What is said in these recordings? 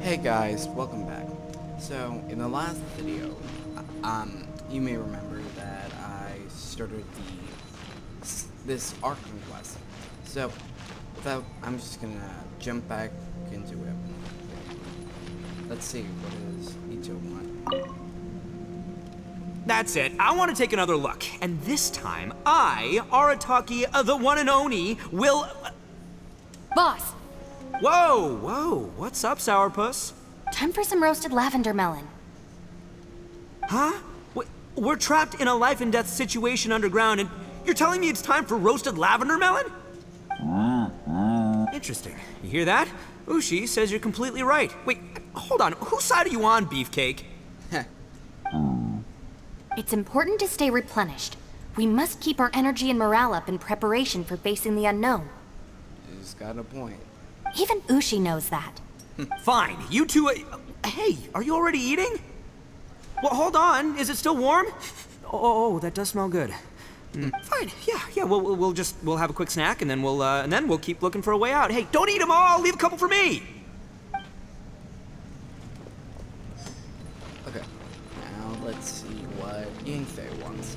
Hey guys, welcome back. So, in the last video, you may remember that I started this Arkham quest. So, I'm just gonna jump back into it. Let's see, what does Ito want? That's it. I want to take another look. And this time, I, Arataki, the one and only, will... Boss, Whoa. What's up, Sourpuss? time for some roasted lavender melon. Huh? We're trapped in a life and death situation underground, and you're telling me it's time for roasted lavender melon? Interesting. You hear that? Ushi says you're completely right. Wait, hold on. Whose side are you on, Beefcake? It's important to stay replenished. We must keep our energy and morale up in preparation for facing the unknown. He's got a point. Even Ushi knows that. Fine. You two... hey, are you already eating? Well, hold on. Is it still warm? Oh, that does smell good. Fine. Yeah. We'll have a quick snack, and then we'll keep looking for a way out. Hey, don't eat them all. Leave a couple for me. Okay, now let's see what Yingfei wants.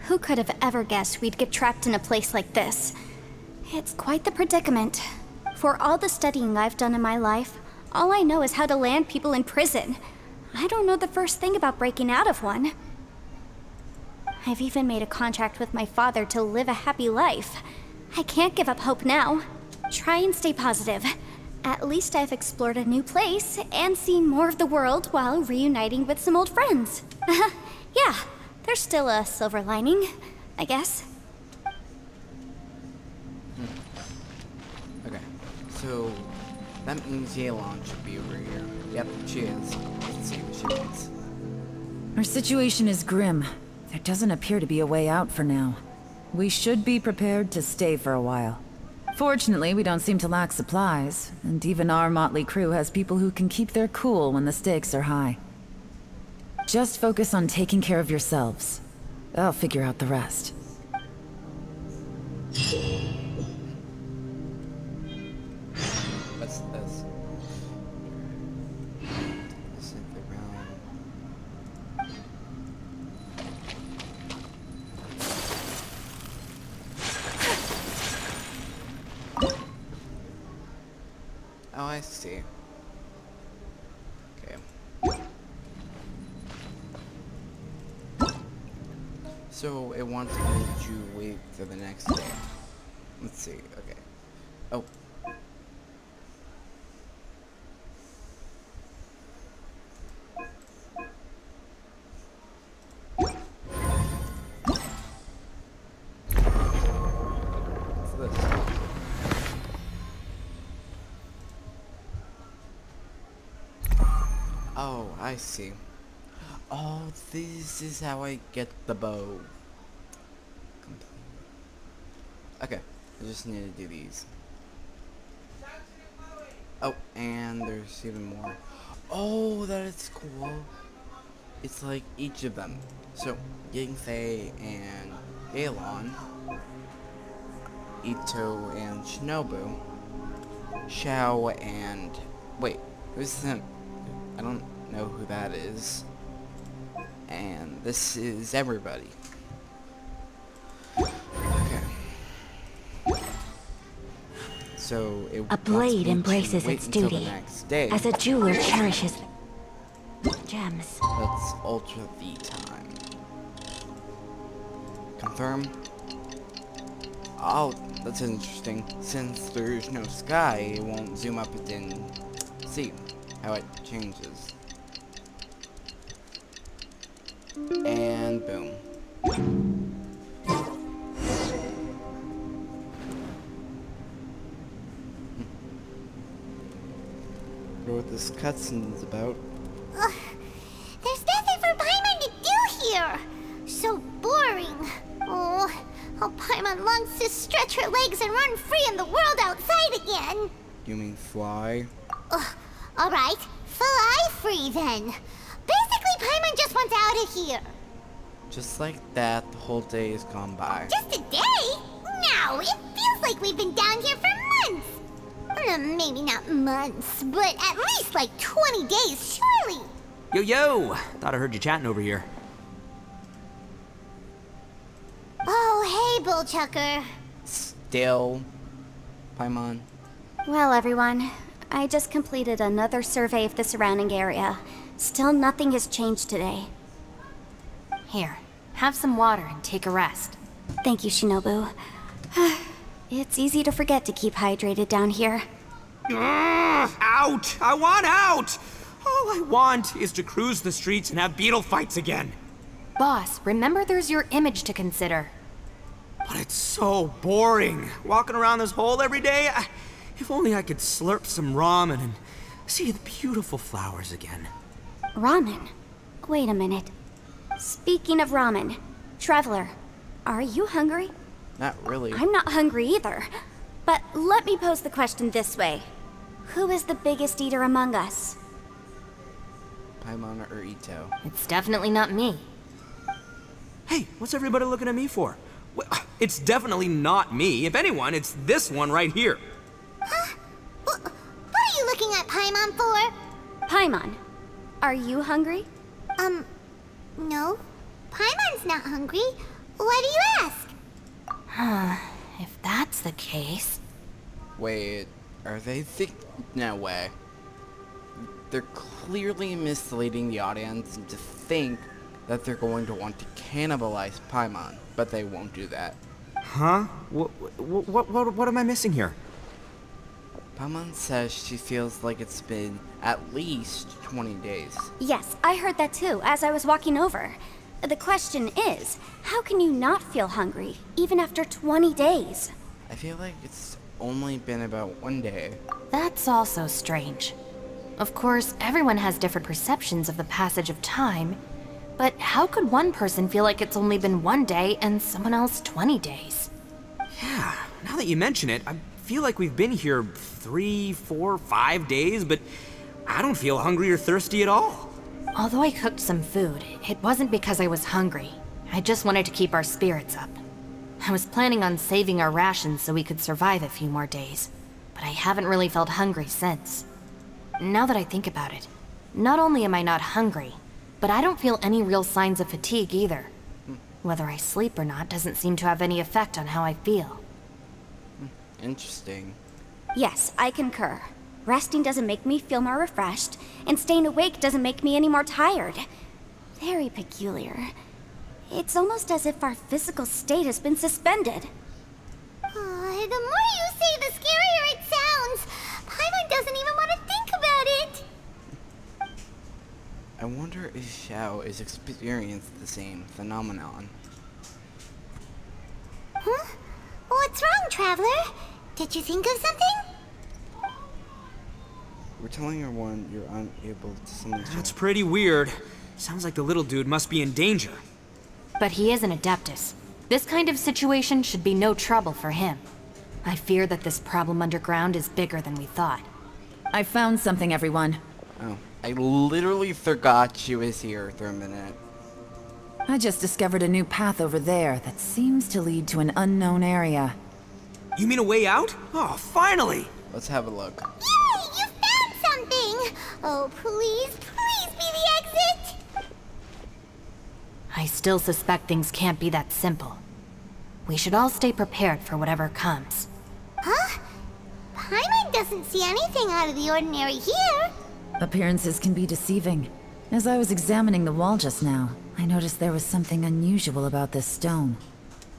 Who could have ever guessed we'd get trapped in a place like this? It's quite the predicament. For all the studying I've done in my life, all I know is how to land people in prison. I don't know the first thing about breaking out of one. I've even made a contract with my father to live a happy life. I can't give up hope now. Try and stay positive. At least I've explored a new place and seen more of the world while reuniting with some old friends. Yeah, there's still a silver lining, I guess. Okay, so that means Yelan should be over here. Yep, she is. Let's see what she wants. Our situation is grim. There doesn't appear to be a way out for now. We should be prepared to stay for a while. Fortunately, we don't seem to lack supplies, and even our motley crew has people who can keep their cool when the stakes are high. Just focus on taking care of yourselves. I'll figure out the rest. What's this? Oh, I see. Okay. So it wants me to wait for the next day. Let's see. Okay. Oh. What's this? Oh, I see. Oh, this is how I get the bow. Okay, I just need to do these. Oh, and there's even more. Oh, that is cool. It's like each of them. So, Yingfei and Yelan, Ito and Shinobu, Xiao and... wait, who's him? I don't know who that is. And this is everybody. Okay. So it A blade embraces wait its until duty, the next day. as a jeweler cherishes gems. Let's alter the time. Confirm. Oh, that's interesting. Since there's no sky, it won't zoom up and see how it changes. And boom. Know what this cutscene is about? There's nothing for Paimon to do here! So boring. Oh, how Paimon longs to stretch her legs and run free in the world outside again. You mean fly? Alright, fly free then. Basically, Paimon just wants out of here. Just like that, the whole day has gone by. Just a day? No, it feels like we've been down here for months. Maybe not months, but at least like 20 days, surely. Yo! Thought I heard you chatting over here. Oh, hey, Bullchucker. Still, Paimon. Well, everyone, I just completed another survey of the surrounding area. Still nothing has changed today. Here, have some water and take a rest. Thank you, Shinobu. It's easy to forget to keep hydrated down here. Out! I want out! All I want is to cruise the streets and have beetle fights again. Boss, remember there's your image to consider. But it's so boring, walking around this hole every day. If only I could slurp some ramen and see the beautiful flowers again. Ramen? Wait a minute. Speaking of ramen, Traveler, are you hungry? Not really. I'm not hungry either. But let me pose the question this way. Who is the biggest eater among us? Paimon or Ito? It's definitely not me. Hey, what's everybody looking at me for? It's definitely not me. If anyone, it's this one right here. Huh? What are you looking at Paimon for? Paimon, are you hungry? No. Paimon's not hungry. Why do you ask? If that's the case... Wait, are they no way. They're clearly misleading the audience to think that they're going to want to cannibalize Paimon, but they won't do that. Huh? What am I missing here? Paimon says she feels like it's been at least 20 days. Yes, I heard that too as I was walking over. The question is, how can you not feel hungry, even after 20 days? I feel like it's only been about 1 day. That's also strange. Of course, everyone has different perceptions of the passage of time, but how could one person feel like it's only been 1 day and someone else 20 days? Yeah, now that you mention it, I feel like we've been here 3, 4, 5 days, but I don't feel hungry or thirsty at all. Although I cooked some food, it wasn't because I was hungry. I just wanted to keep our spirits up. I was planning on saving our rations so we could survive a few more days, but I haven't really felt hungry since. Now that I think about it, not only am I not hungry, but I don't feel any real signs of fatigue either. Whether I sleep or not doesn't seem to have any effect on how I feel. Interesting. Yes, I concur. Resting doesn't make me feel more refreshed, and staying awake doesn't make me any more tired. Very peculiar. It's almost as if our physical state has been suspended. The more you say, the scarier it sounds. Paimon doesn't even want to think about it. I wonder if Xiao is experiencing the same phenomenon. Huh? What's wrong, Traveler? Did you think of something? We're telling everyone you're unable to summon That's Xiao. pretty weird. Sounds like the little dude must be in danger. But he is an Adeptus. This kind of situation should be no trouble for him. I fear that this problem underground is bigger than we thought. I found something, everyone. Oh, I literally forgot she was here for a minute. I just discovered a new path over there that seems to lead to an unknown area. You mean a way out? Oh, finally! Let's have a look. Yay! You found something! Oh, please be the exit! I still suspect things can't be that simple. We should all stay prepared for whatever comes. Huh? Paimon doesn't see anything out of the ordinary here. Appearances can be deceiving. As I was examining the wall just now, I noticed there was something unusual about this stone.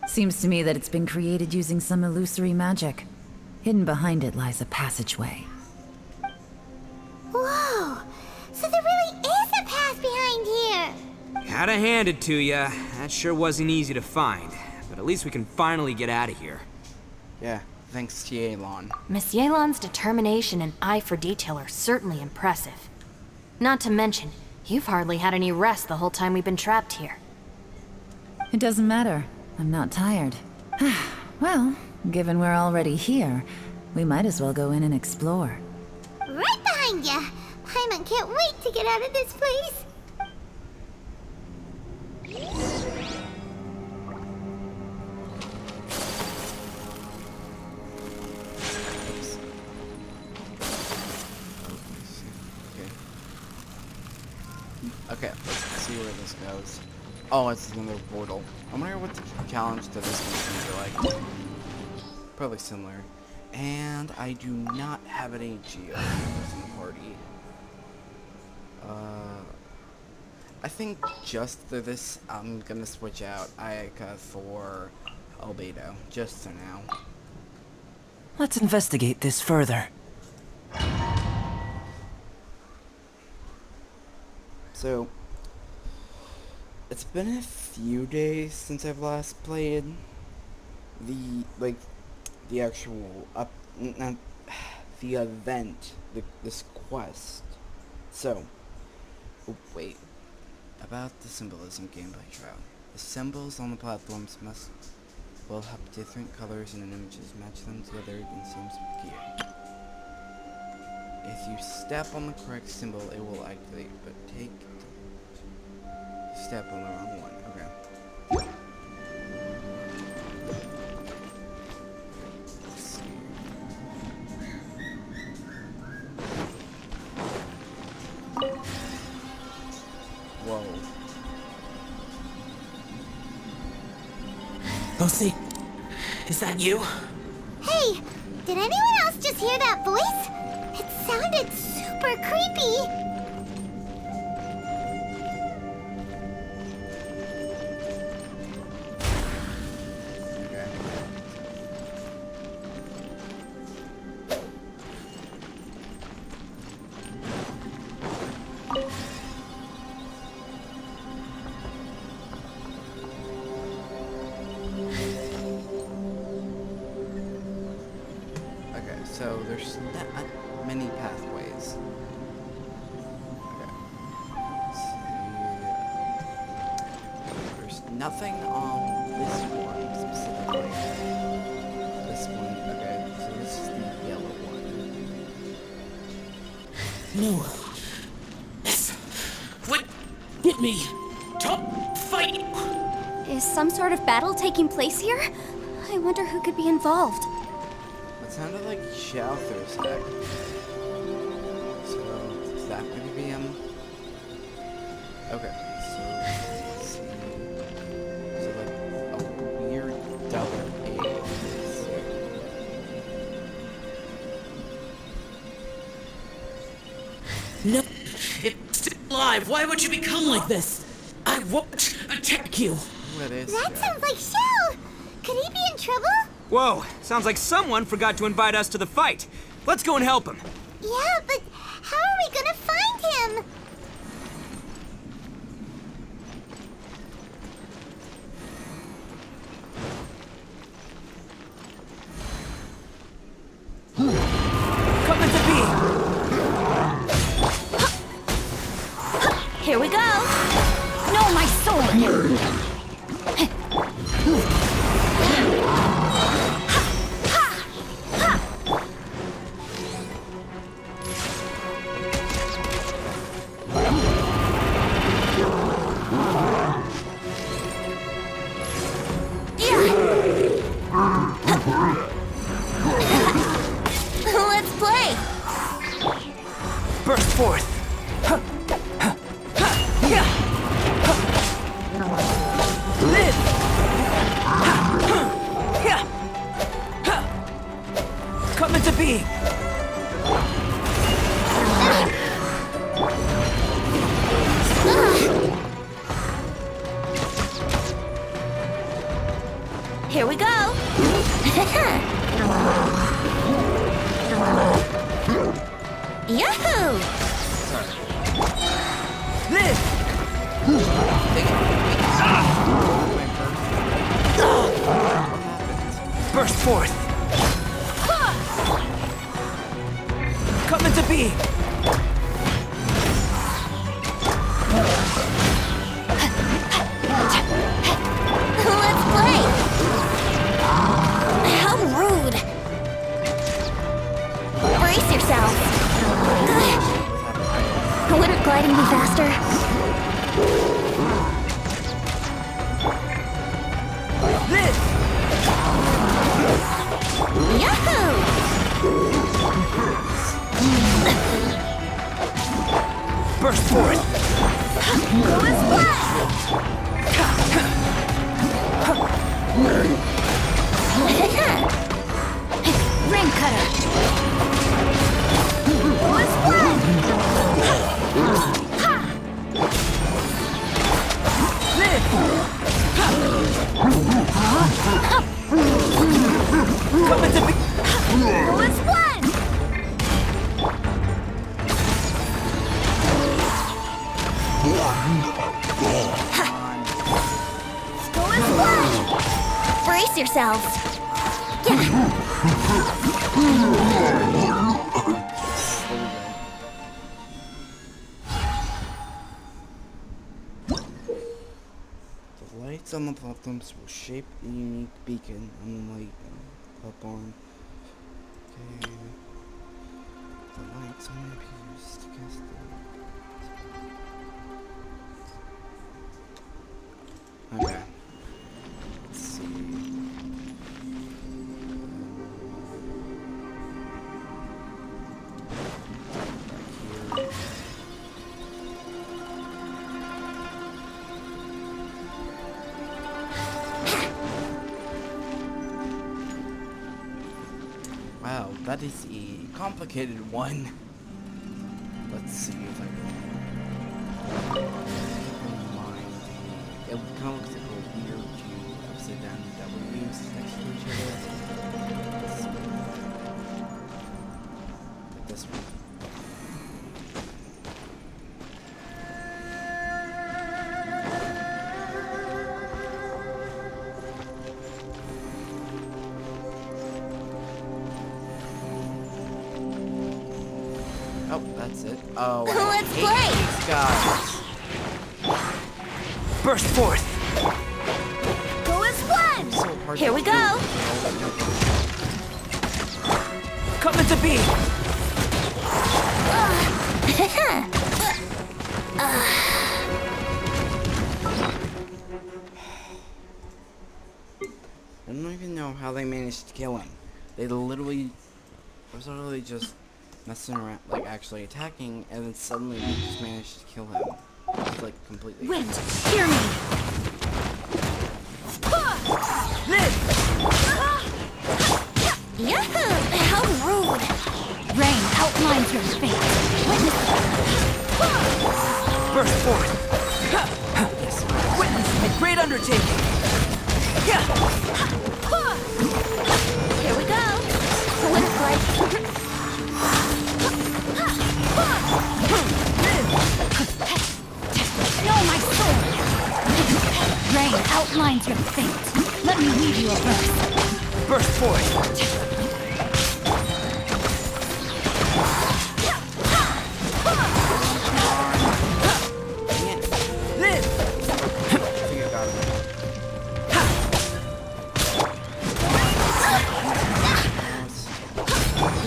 Seems to me that it's been created using some illusory magic. Hidden behind it lies a passageway. Whoa! So there really is a path behind here! Gotta hand it to ya. That sure wasn't easy to find. But at least we can finally get out of here. Yeah, thanks to Yelan. Miss Yelan's determination and eye for detail are certainly impressive. Not to mention, you've hardly had any rest the whole time we've been trapped here. It doesn't matter. I'm not tired. Well, given we're already here, we might as well go in and explore. Right behind ya! Paimon can't wait to get out of this place! Okay, let's see where this goes. Oh, it's another portal. I wonder what the challenge to this one's gonna be like. Probably similar. And I do not have any geos in the party. I think just for this, I'm gonna switch out Ayaka for Albedo, just for now. Let's investigate this further. So, it's been a few days since I've last played the actual not the event, this quest. So, oh, wait, about the symbolism gameplay trial. The symbols on the platforms will have different colors and images. Match them together in same gear. If you step on the correct symbol, it will activate, but step on the wrong one. Okay. Let's see. Whoa. Lucy, is that you? Hey, did anyone else just hear that voice? It sounded super creepy. Okay. Okay, so there's not many pathways. Okay. Let's see. There's nothing on this one specifically. This one, okay, so this is the yellow one. No. This would get me. Don't fight. Is some sort of battle taking place here? I wonder who could be involved. It sounded like Shouther's deck. So, is that going to be him? Okay, so, let's see. So, like, a weird double A. Let's see. No. It's still alive. Why would you become like this? I won't attack you. What is That sounds like Shell. Could he be in trouble? Whoa, sounds like someone forgot to invite us to the fight. Let's go and help him. Yeah, but how are we gonna find him? Come into being. Here we go! No, my sword! Let's play! Burst forth. Live! Come into being. Here we go! Yahoo! Live. Burst forth. Come into being. Let's play! How rude! Brace yourself! Wouldn't gliding be faster? Live. Yahoo! Burst forth. Flame cutter. Coming to me! What's one? Brace yourselves. The lights on the platforms will shape the unique beacon on the light platform. Okay. The lights on the piers to cast the... Okay. Let's see. Back here. Wow, that is a complicated one. Let's see if I can mind. It kind of looks like a weird two upside down W's next to each other. Let's see. Like this one. Oh, that's it. Oh, I Let's hate play. these guys. Burst forth! Go as one. So hard Here to we do. go. Coming to be! I don't even know how they managed to kill him. They literally was literally just messing around, like actually attacking, and then suddenly they just managed to kill him. It's like completely. Wind, hear me. Yahoo! How rude! Rain outlines your fate. Witness Burst forth! Yes. Witness a great undertaking! Here we go. Looks like no, my sword. Rain outlines your fate. Let me read you a verse. Burst forth! Live! I think I got him.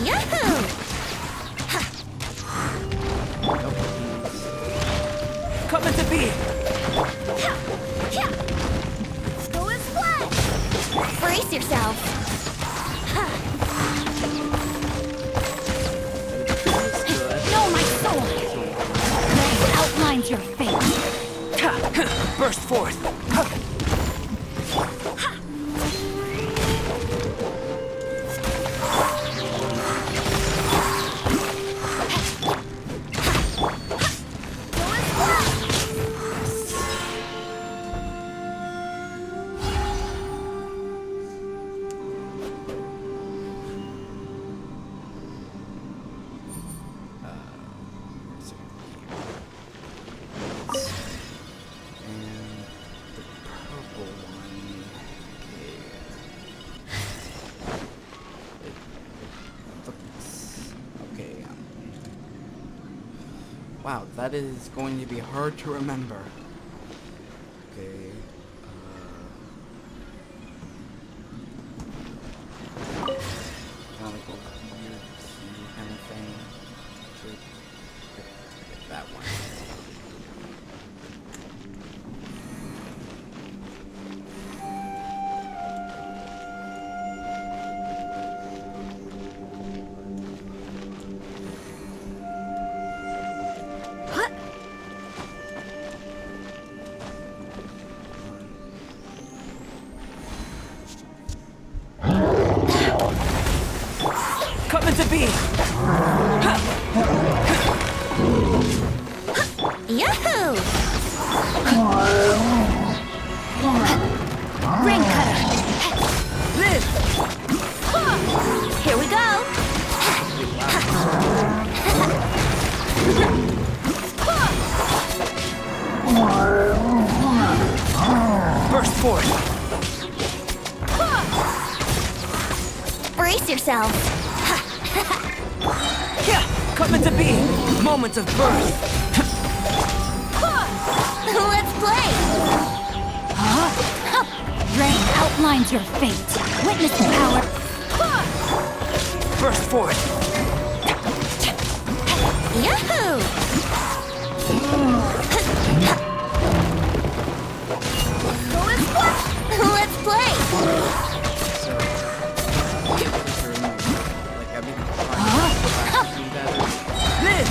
Yahoo! Coming to be! Go as one. Brace yourself. No, my sword. Rain outlines your fate. Burst forth! Wow, that is going to be hard to remember. Okay. Kind of like a weird key kind of thing. Get that one. Cut meant to be! Yahoo! Ring cutter. Live! Here we go. Burst forth! Brace yourself. Yeah! Cut meant to be! Moments of birth! Let's play. Rain outlines your fate. Witness the power. Burst forth! Yahoo! Let's play. Like everything trying to do better. Live!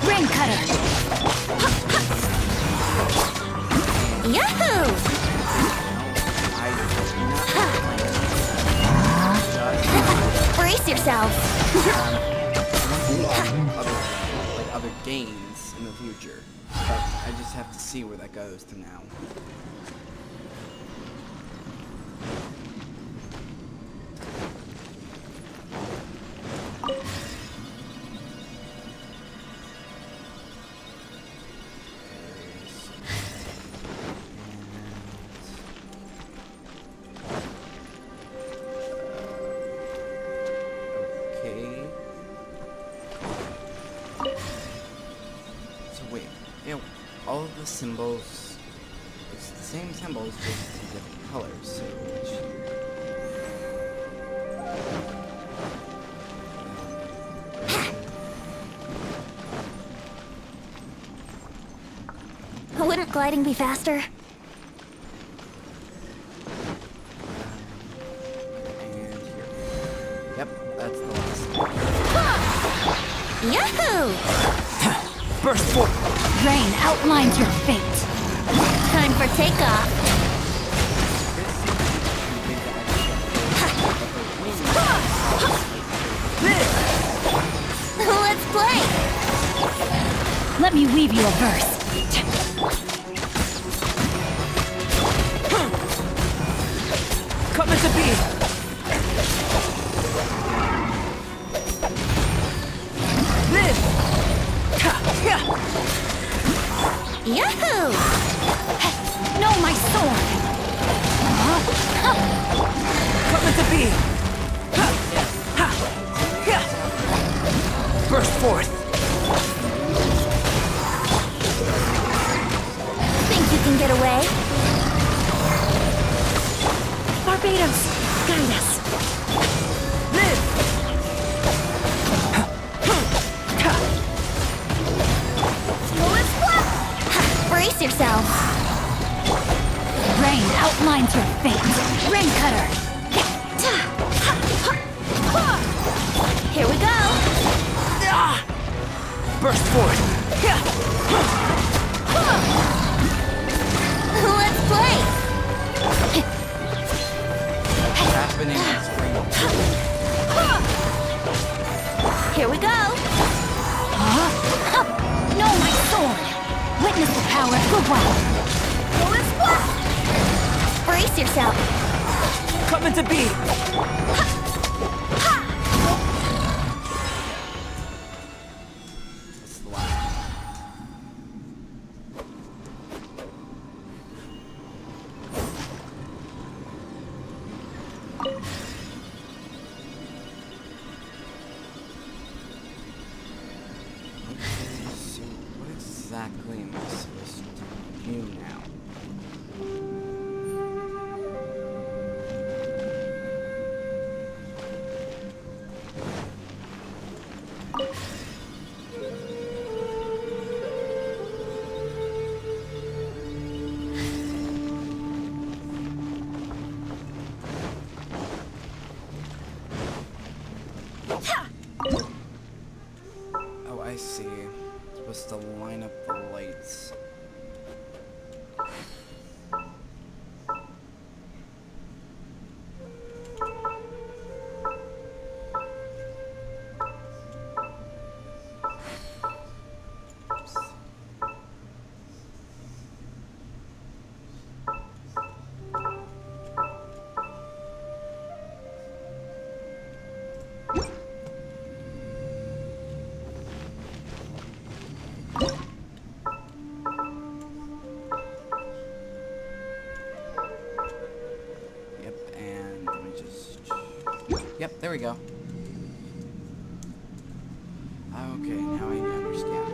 Ring cutter. Yahoo! Brace yourself. Other games in the future, but I just have to see where that goes to now. All of the symbols, it's the same symbols, just in different colors, so Wouldn't gliding be faster? and here. Yep, that's the last one. Yahoo! Burst forth! Rain outlines your fate. Time for takeoff. Let's play. Let me weave you a verse. Cut meant to be! Live! Yahoo! No, my sword. Cut meant to be! Burst forth! Think you can get away? Barbados, guide us. Live! Brace yourself. Rain outlines your fate. Rain cutter. Here we go. Burst forth! Let's play. Happening on screen. Here we go. No, my sword. Witness the power. Goodwill. Brace yourself. Cut meant to be! That's the last one. So what exactly am I supposed to do now? Oh, I see. Supposed to line up the the lights. Yep, there we go. Okay, now I understand.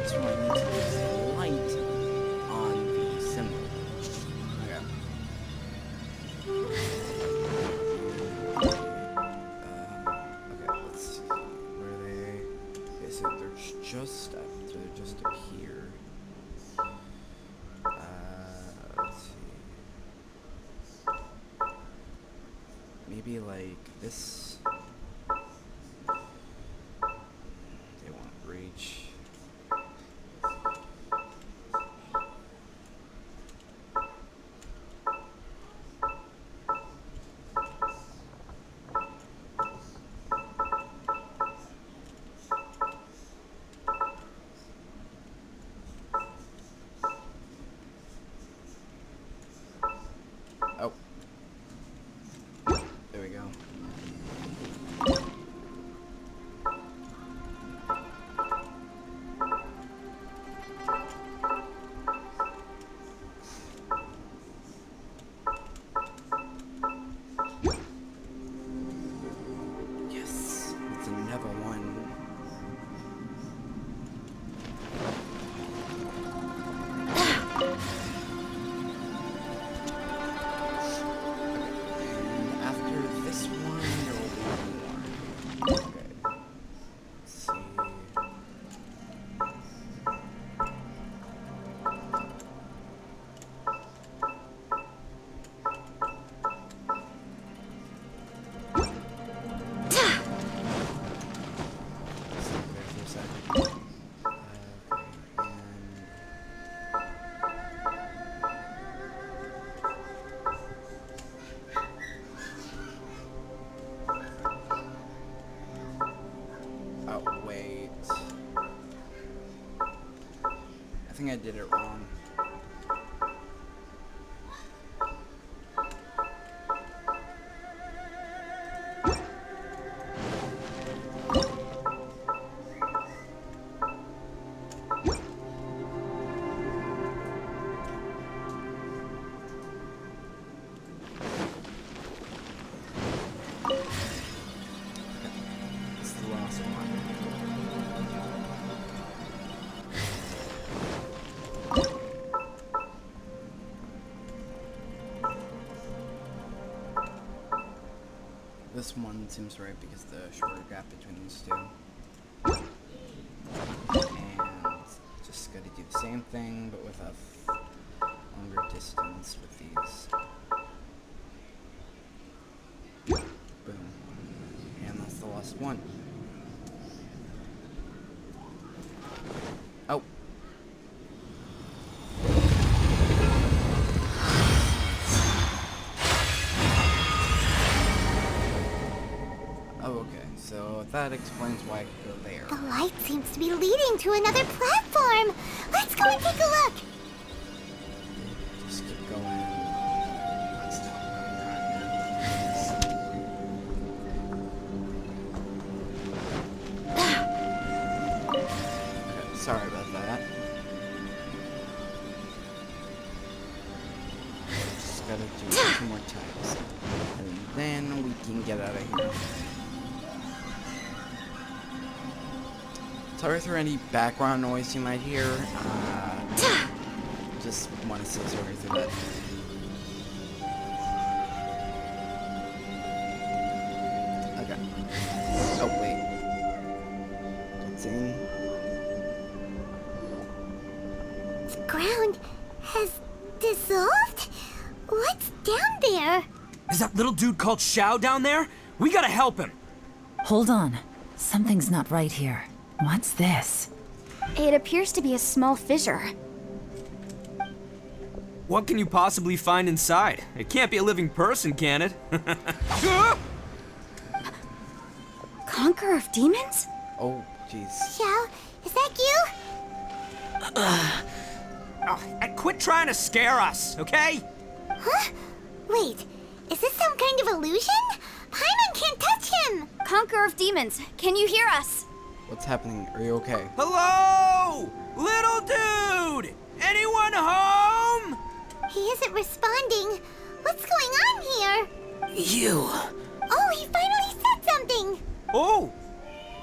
So I need to use the light on the symbol. Okay. Okay, let's see. Where are they? Okay, so they're just up. They're just up here. Let's see. Maybe like this. They won't reach. Oh. There we go. Yes, it's another one. And after this one, there will be one more. Okay. Let's see. Stop there for a second. Oh, wait. I think I did it wrong. It's the last one. This one seems right because the shorter gap between these two. And just gotta do the same thing, but with a longer distance with these. Boom. And that's the last one. Oh. Oh, okay. So that explains why I could go there. The light seems to be leading to another platform. Let's go and take a look. Just keep going. Stop going. Okay, sorry about that. Just gotta do it 2 more times. And then we can get out of here. Sorry for any background noise you might hear. Just want to say sorry for that. Okay. Oh, wait. Cutscene. The ground has dissolved? What's down there? Is that little dude called Xiao down there? We gotta help him. Hold on. Something's not right here. What's this? It appears to be a small fissure. What can you possibly find inside? It can't be a living person, can it? Conqueror of demons? Oh, jeez. Xiao, is that you? And quit trying to scare us, okay? Huh? Wait, is this some kind of illusion? Paimon can't touch him! Conqueror of demons, can you hear us? What's happening? Are you okay? Hello? Little dude! Anyone home? He isn't responding. What's going on here? You. Oh, he finally said something! Oh,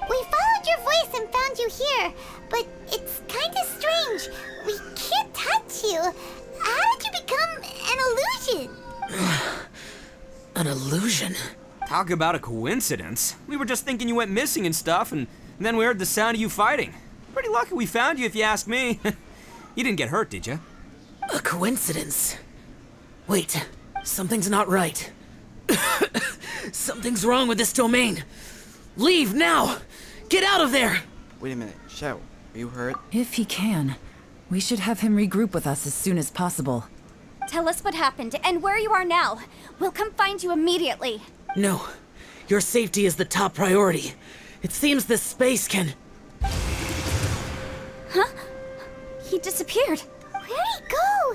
We followed your voice and found you here, but it's kinda strange. We can't touch you. How did you become an illusion? An illusion? talk about a coincidence. We were just thinking you went missing and stuff, and then we heard the sound of you fighting. Pretty lucky we found you, if you ask me. You didn't get hurt, did you? A coincidence? Wait, something's not right. Something's wrong with this domain. Leave now! Get out of there! Wait a minute. Xiao, are you hurt? If he can, we should have him regroup with us as soon as possible. Tell us what happened and where you are now. We'll come find you immediately. No, your safety is the top priority. It seems this space can... He disappeared. Where'd he go?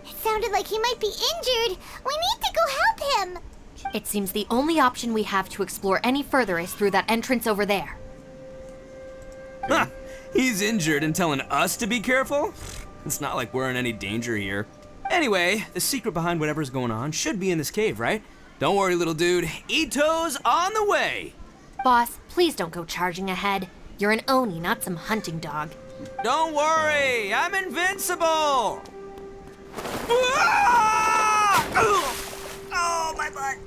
It sounded like he might be injured. We need to go help him. It seems the only option we have to explore any further is through that entrance over there. Huh, he's injured and telling us to be careful? It's not like we're in any danger here. Anyway, the secret behind whatever's going on should be in this cave, right? Don't worry, little dude. Ito's on the way! Boss, please don't go charging ahead. You're an Oni, not some hunting dog. Don't worry, I'm invincible! Ah! Oh, my butt!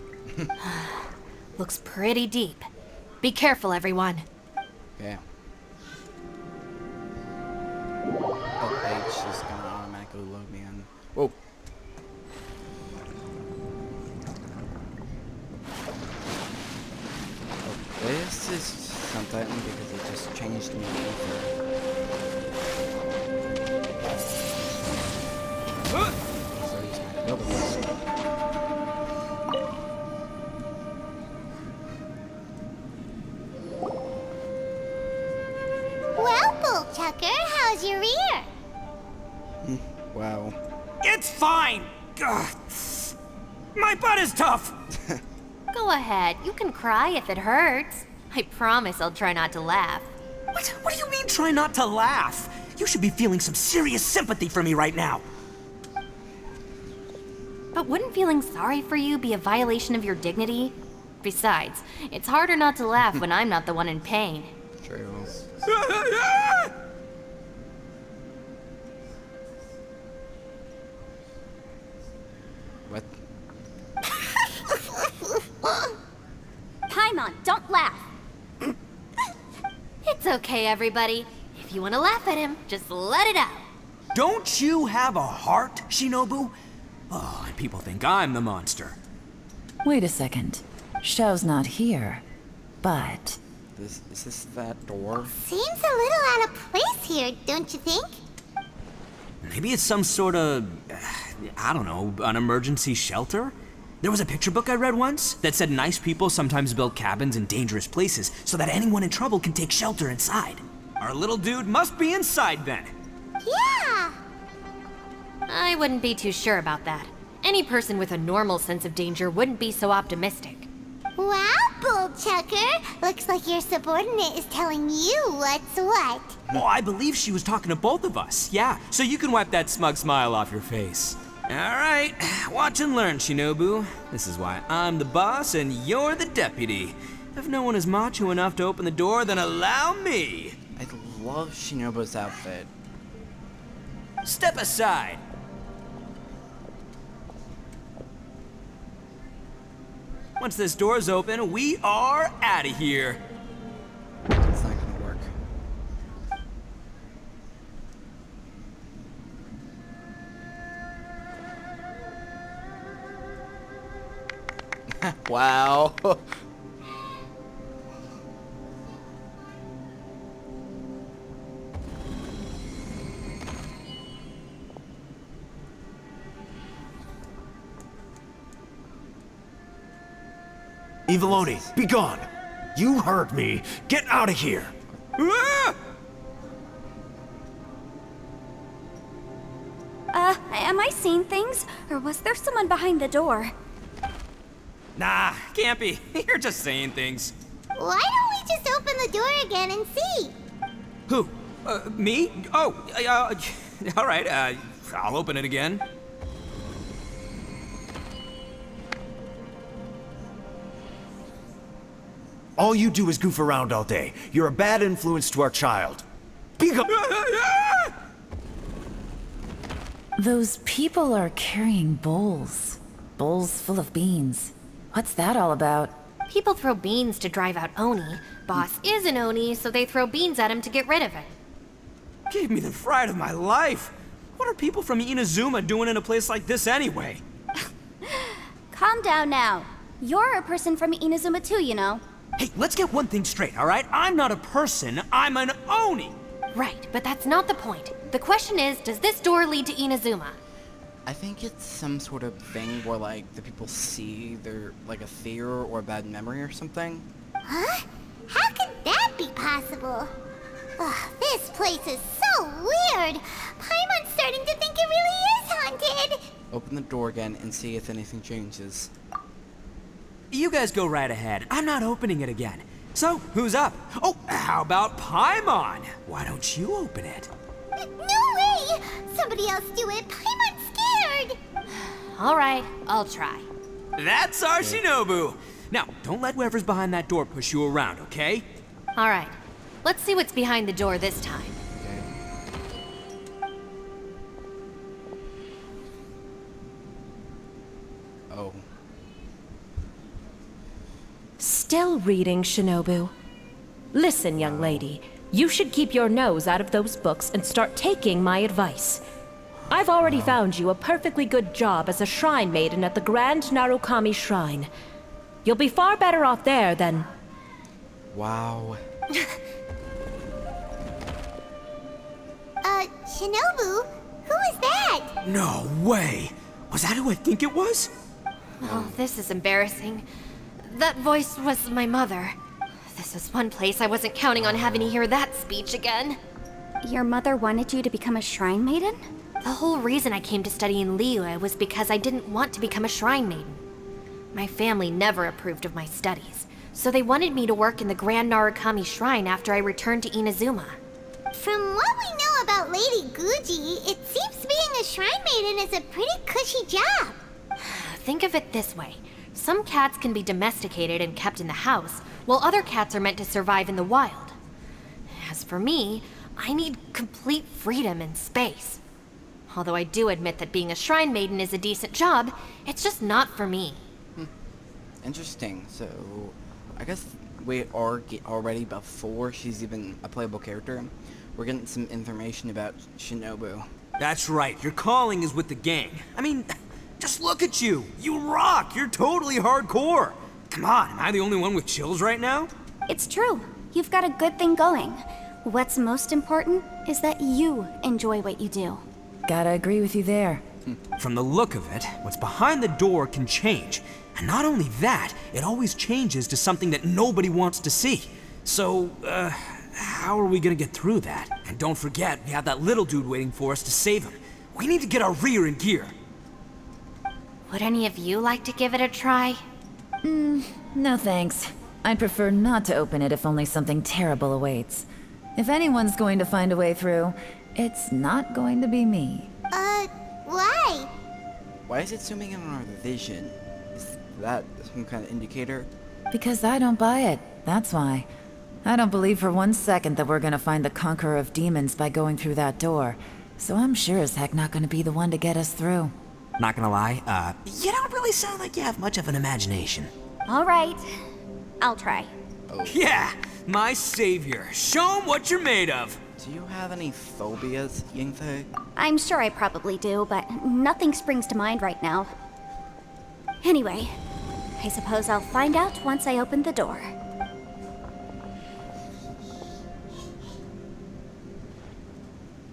Looks pretty deep. Be careful, everyone. Okay. Oh, H is gonna automatically load me in. Whoa. Oh, this is something because it just changed me over. So I use my abilities. Well, Bullchucker, how's your ear? Wow. It's fine! Ugh. My butt is tough! Go ahead, you can cry if it hurts. I promise I'll try not to laugh. What do you mean try not to laugh? You should be feeling some serious sympathy for me right now. But wouldn't feeling sorry for you be a violation of your dignity? Besides, it's harder not to laugh when I'm not the one in pain. True. What? Paimon, don't laugh. It's okay, everybody. If you want to laugh at him, just let it out. Don't you have a heart, Shinobu? Oh, and people think I'm the monster. Wait a second. Xiao's not here, but... Is this that door? Seems a little out of place here, don't you think? Maybe it's some sort of, I don't know, an emergency shelter? There was a picture book I read once that said nice people sometimes build cabins in dangerous places so that anyone in trouble can take shelter inside. Our little dude must be inside then. Yeah! I wouldn't be too sure about that. Any person with a normal sense of danger wouldn't be so optimistic. Wow, Bullchucker! Looks like your subordinate is telling you what's what. Well, I believe she was talking to both of us, yeah, so you can wipe that smug smile off your face. All right, watch and learn, Shinobu. This is why I'm the boss and you're the deputy. If no one is macho enough to open the door, then allow me. I love Shinobu's outfit. Step aside. Once this door's open, we are out of here. It's not gonna work. Wow. Eviloni, be gone! You heard me! Get out of here! Ah! Am I seeing things? Or was there someone behind the door? Nah, can't be. You're just saying things. Why don't we just open the door again and see? Who? Me? Oh, all right, I'll open it again. All you do is goof around all day. You're a bad influence to our child. Be gone! Those people are carrying bowls. Bowls full of beans. What's that all about? People throw beans to drive out Oni. Boss is an Oni, so they throw beans at him to get rid of it. Gave me the fright of my life. What are people from Inazuma doing in a place like this anyway? Calm down now. You're a person from Inazuma too, you know. Hey, let's get one thing straight, all right? I'm not a person, I'm an Oni! Right, but that's not the point. The question is, does this door lead to Inazuma? I think it's some sort of thing where, like, the people see they're, like, a fear or a bad memory or something. Huh? How could that be possible? Ugh, this place is so weird. Paimon's starting to think it really is haunted. Open the door again and see if anything changes. You guys go right ahead. I'm not opening it again. So, who's up? Oh, how about Paimon? Why don't you open it? No way! Somebody else do it. Paimon's scared. All right, I'll try. That's our Shinobu! Now, don't let whoever's behind that door push you around, okay? All right, let's see what's behind the door this time. Oh. Still reading, Shinobu. Listen, young lady. You should keep your nose out of those books and start taking my advice. I've already found you a perfectly good job as a shrine maiden at the Grand Narukami Shrine. You'll be far better off there than... Wow. Shinobu? Who is that? No way! Was that who I think it was? Oh, this is embarrassing. That voice was my mother. This is one place I wasn't counting on having to hear that speech again. Your mother wanted you to become a shrine maiden? The whole reason I came to study in Liyue was because I didn't want to become a shrine maiden. My family never approved of my studies, so they wanted me to work in the Grand Narukami Shrine after I returned to Inazuma. From what we know about Lady Guji, it seems being a shrine maiden is a pretty cushy job. Think of it this way. Some cats can be domesticated and kept in the house, while other cats are meant to survive in the wild. As for me, I need complete freedom and space. Although I do admit that being a shrine maiden is a decent job, it's just not for me. Interesting. So, I guess we are already before she's even a playable character. We're getting some information about Shinobu. That's right, your calling is with the gang. I mean, just look at you. You rock. You're totally hardcore. Come on, am I the only one with chills right now? It's true. You've got a good thing going. What's most important is that you enjoy what you do. Gotta agree with you there. From the look of it, what's behind the door can change. And not only that, it always changes to something that nobody wants to see. So, how are we gonna get through that? And don't forget, we have that little dude waiting for us to save him. We need to get our rear in gear. Would any of you like to give it a try? No thanks. I'd prefer not to open it if only something terrible awaits. If anyone's going to find a way through, it's not going to be me. Why? Why is it zooming in on our vision? Is that some kind of indicator? Because I don't buy it, that's why. I don't believe for 1 second that we're gonna find the Conqueror of Demons by going through that door. So I'm sure as heck not gonna be the one to get us through. Not gonna lie, you don't really sound like you have much of an imagination. All right. I'll try. Yeah, my savior. Show 'em what you're made of. Do you have any phobias, Yingfei? I'm sure I probably do, but nothing springs to mind right now. Anyway, I suppose I'll find out once I open the door.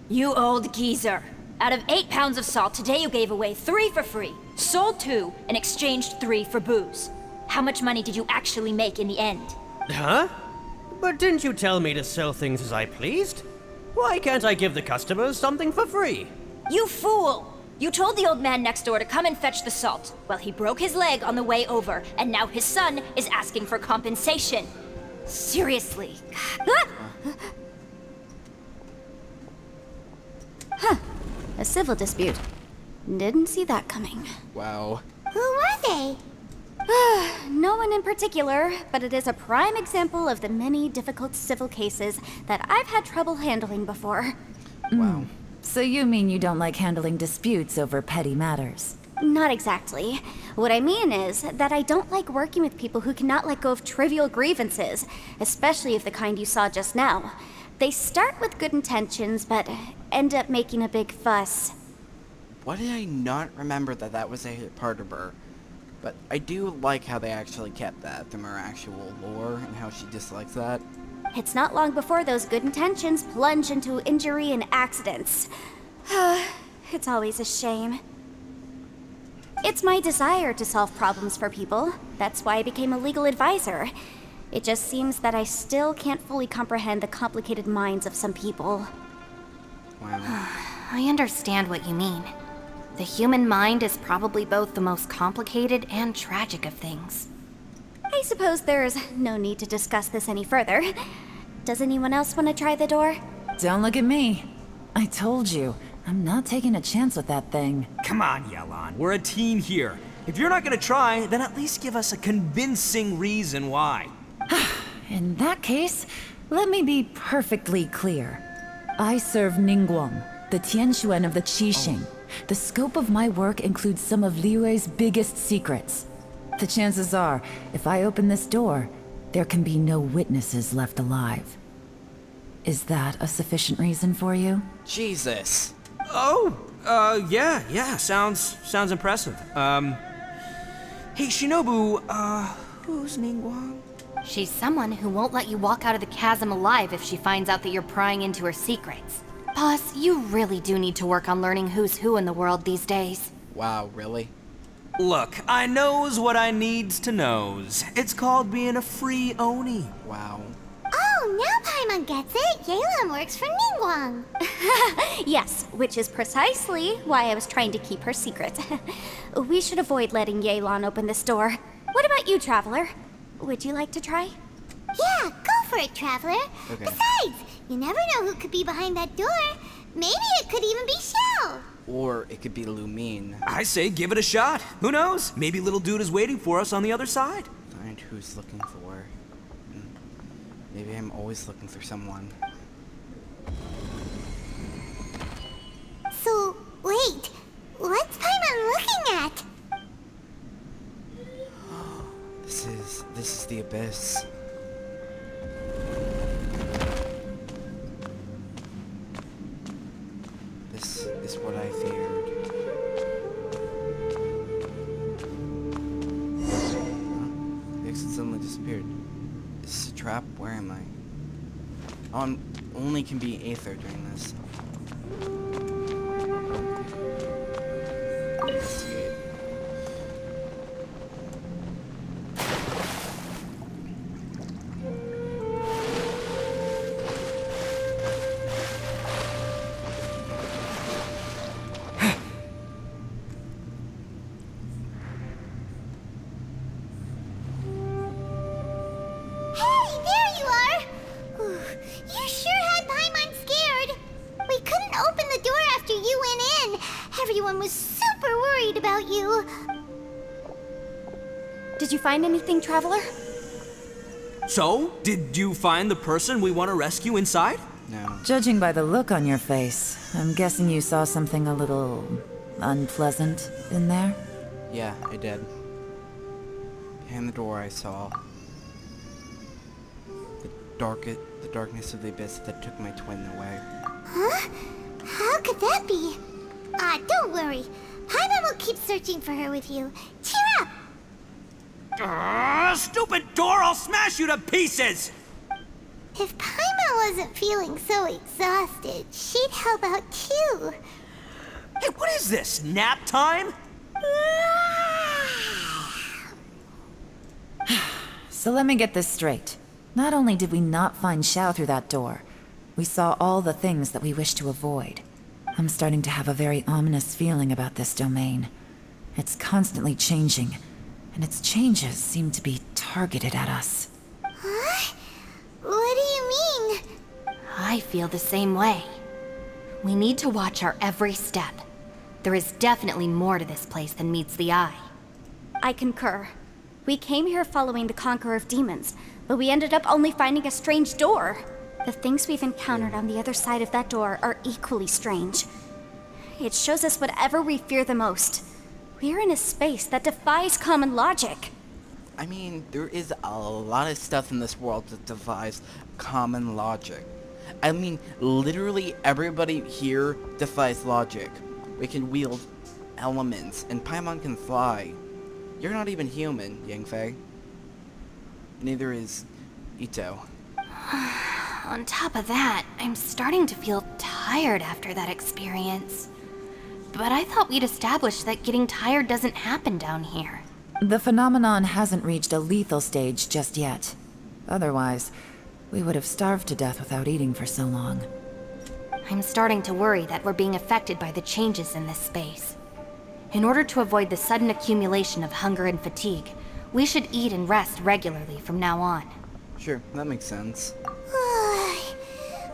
You old geezer. Out of 8 pounds of salt, today you gave away 3 for free, sold 2, and exchanged 3 for booze. How much money did you actually make in the end? Huh? But didn't you tell me to sell things as I pleased? Why can't I give the customers something for free? You fool! You told the old man next door to come and fetch the salt. Well, he broke his leg on the way over, and now his son is asking for compensation. Seriously. Huh. A civil dispute. Didn't see that coming. Wow. Who were they? No one in particular, but it is a prime example of the many difficult civil cases that I've had trouble handling before. Wow. So you mean you don't like handling disputes over petty matters? Not exactly. What I mean is that I don't like working with people who cannot let go of trivial grievances, especially of the kind you saw just now. They start with good intentions, but end up making a big fuss. Why did I not remember that that was a part of her? But I do like how they actually kept that from her actual lore and how she dislikes that. It's not long before those good intentions plunge into injury and accidents. It's always a shame. It's my desire to solve problems for people. That's why I became a legal advisor. It just seems that I still can't fully comprehend the complicated minds of some people. Wow. I understand what you mean. The human mind is probably both the most complicated and tragic of things. I suppose there's no need to discuss this any further. Does anyone else want to try the door? Don't look at me. I told you, I'm not taking a chance with that thing. Come on, Yelan. We're a team here. If you're not gonna try, then at least give us a convincing reason why. In that case, let me be perfectly clear. I serve Ningguang, the Tianxuan of the Qixing. The scope of my work includes some of Liyue's biggest secrets. The chances are, if I open this door, there can be no witnesses left alive. Is that a sufficient reason for you? Jesus. Oh, yeah, sounds impressive. Hey, Shinobu, who's Ningguang? She's someone who won't let you walk out of the chasm alive if she finds out that you're prying into her secrets. Boss, you really do need to work on learning who's who in the world these days. Wow, really? Look, I knows what I needs to knows. It's called being a free Oni. Wow. Oh, now Paimon gets it. Yelan works for Ningguang. Yes, which is precisely why I was trying to keep her secret. We should avoid letting Yelan open this door. What about you, Traveler? Would you like to try? Yeah, go for it, Traveler. Okay. Besides, you never know who could be behind that door. Maybe it could even be Shell. Or it could be Lumine. I say give it a shot. Who knows? Maybe little dude is waiting for us on the other side. Find who's looking for. Maybe I'm always looking for someone. So, wait. What's Paimon looking at? This is the abyss. This is what I feared. Huh? The exit suddenly disappeared. Is this a trap? Where am I? Oh, I only can be Aether during this. Investigate. Hey, there you are! You sure had Paimon scared. We couldn't open the door after you went in. Everyone was super worried about you. Did you find anything, Traveler? So, did you find the person we want to rescue inside? No. Judging by the look on your face, I'm guessing you saw something a little unpleasant in there? Yeah, I did. Behind the door I saw the darkness of the abyss that took my twin away. Huh? How could that be? Don't worry. Paimon will keep searching for her with you. Cheer up! Stupid door! I'll smash you to pieces! If Paimon wasn't feeling so exhausted, she'd help out too. Hey, what is this? Nap time? So let me get this straight. Not only did we not find Xiao through that door, we saw all the things that we wish to avoid. I'm starting to have a very ominous feeling about this domain. It's constantly changing, and its changes seem to be targeted at us. Huh? What do you mean? I feel the same way. We need to watch our every step. There is definitely more to this place than meets the eye. I concur. We came here following the Conqueror of Demons, but we ended up only finding a strange door. The things we've encountered on the other side of that door are equally strange. It shows us whatever we fear the most. We're in a space that defies common logic. I mean, there is a lot of stuff in this world that defies common logic. I mean, literally everybody here defies logic. We can wield elements, and Paimon can fly. You're not even human, Yangfei. Neither is Ito. On top of that, I'm starting to feel tired after that experience. But I thought we'd established that getting tired doesn't happen down here. The phenomenon hasn't reached a lethal stage just yet. Otherwise, we would have starved to death without eating for so long. I'm starting to worry that we're being affected by the changes in this space. In order to avoid the sudden accumulation of hunger and fatigue, we should eat and rest regularly from now on. Sure, that makes sense.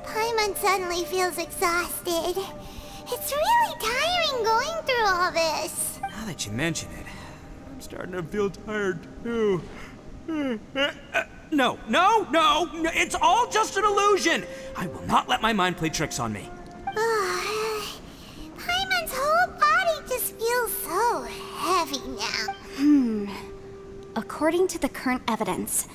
Paimon suddenly feels exhausted. It's really tiring going through all this. Now that you mention it, I'm starting to feel tired too. No, it's all just an illusion! I will not let my mind play tricks on me. Paimon's whole body just feels so heavy now. According to the current evidence,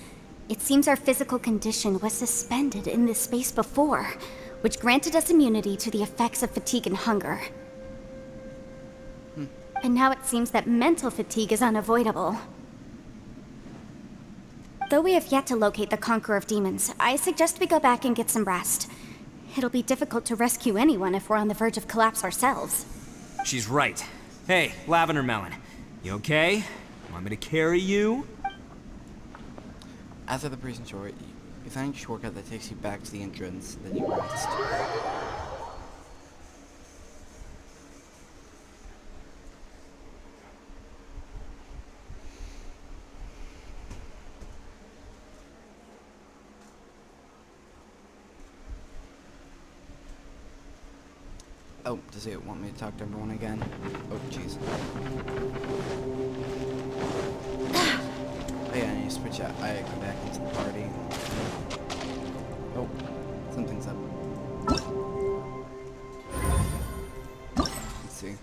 it seems our physical condition was suspended in this space before, which granted us immunity to the effects of fatigue and hunger. And now it seems that mental fatigue is unavoidable. Though we have yet to locate the Conqueror of Demons, I suggest we go back and get some rest. It'll be difficult to rescue anyone if we're on the verge of collapse ourselves. She's right. Hey, Lavender Melon, you okay? Want me to carry you? After the prison tour, you find a shortcut that takes you back to the entrance, then you rest. Oh, does it want me to talk to everyone again? Oh, jeez. Oh yeah, I need to switch out. I go back into the party. Oh, something's up. Let's see.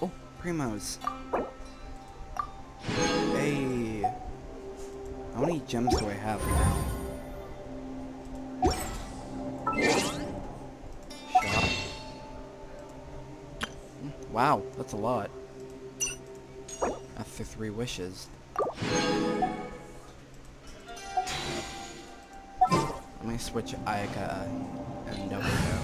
Oh, Primos. Hey. How many gems do I have now? Shop. Wow, that's a lot. After 3 wishes. Let me switch Ayaka and Nobuko.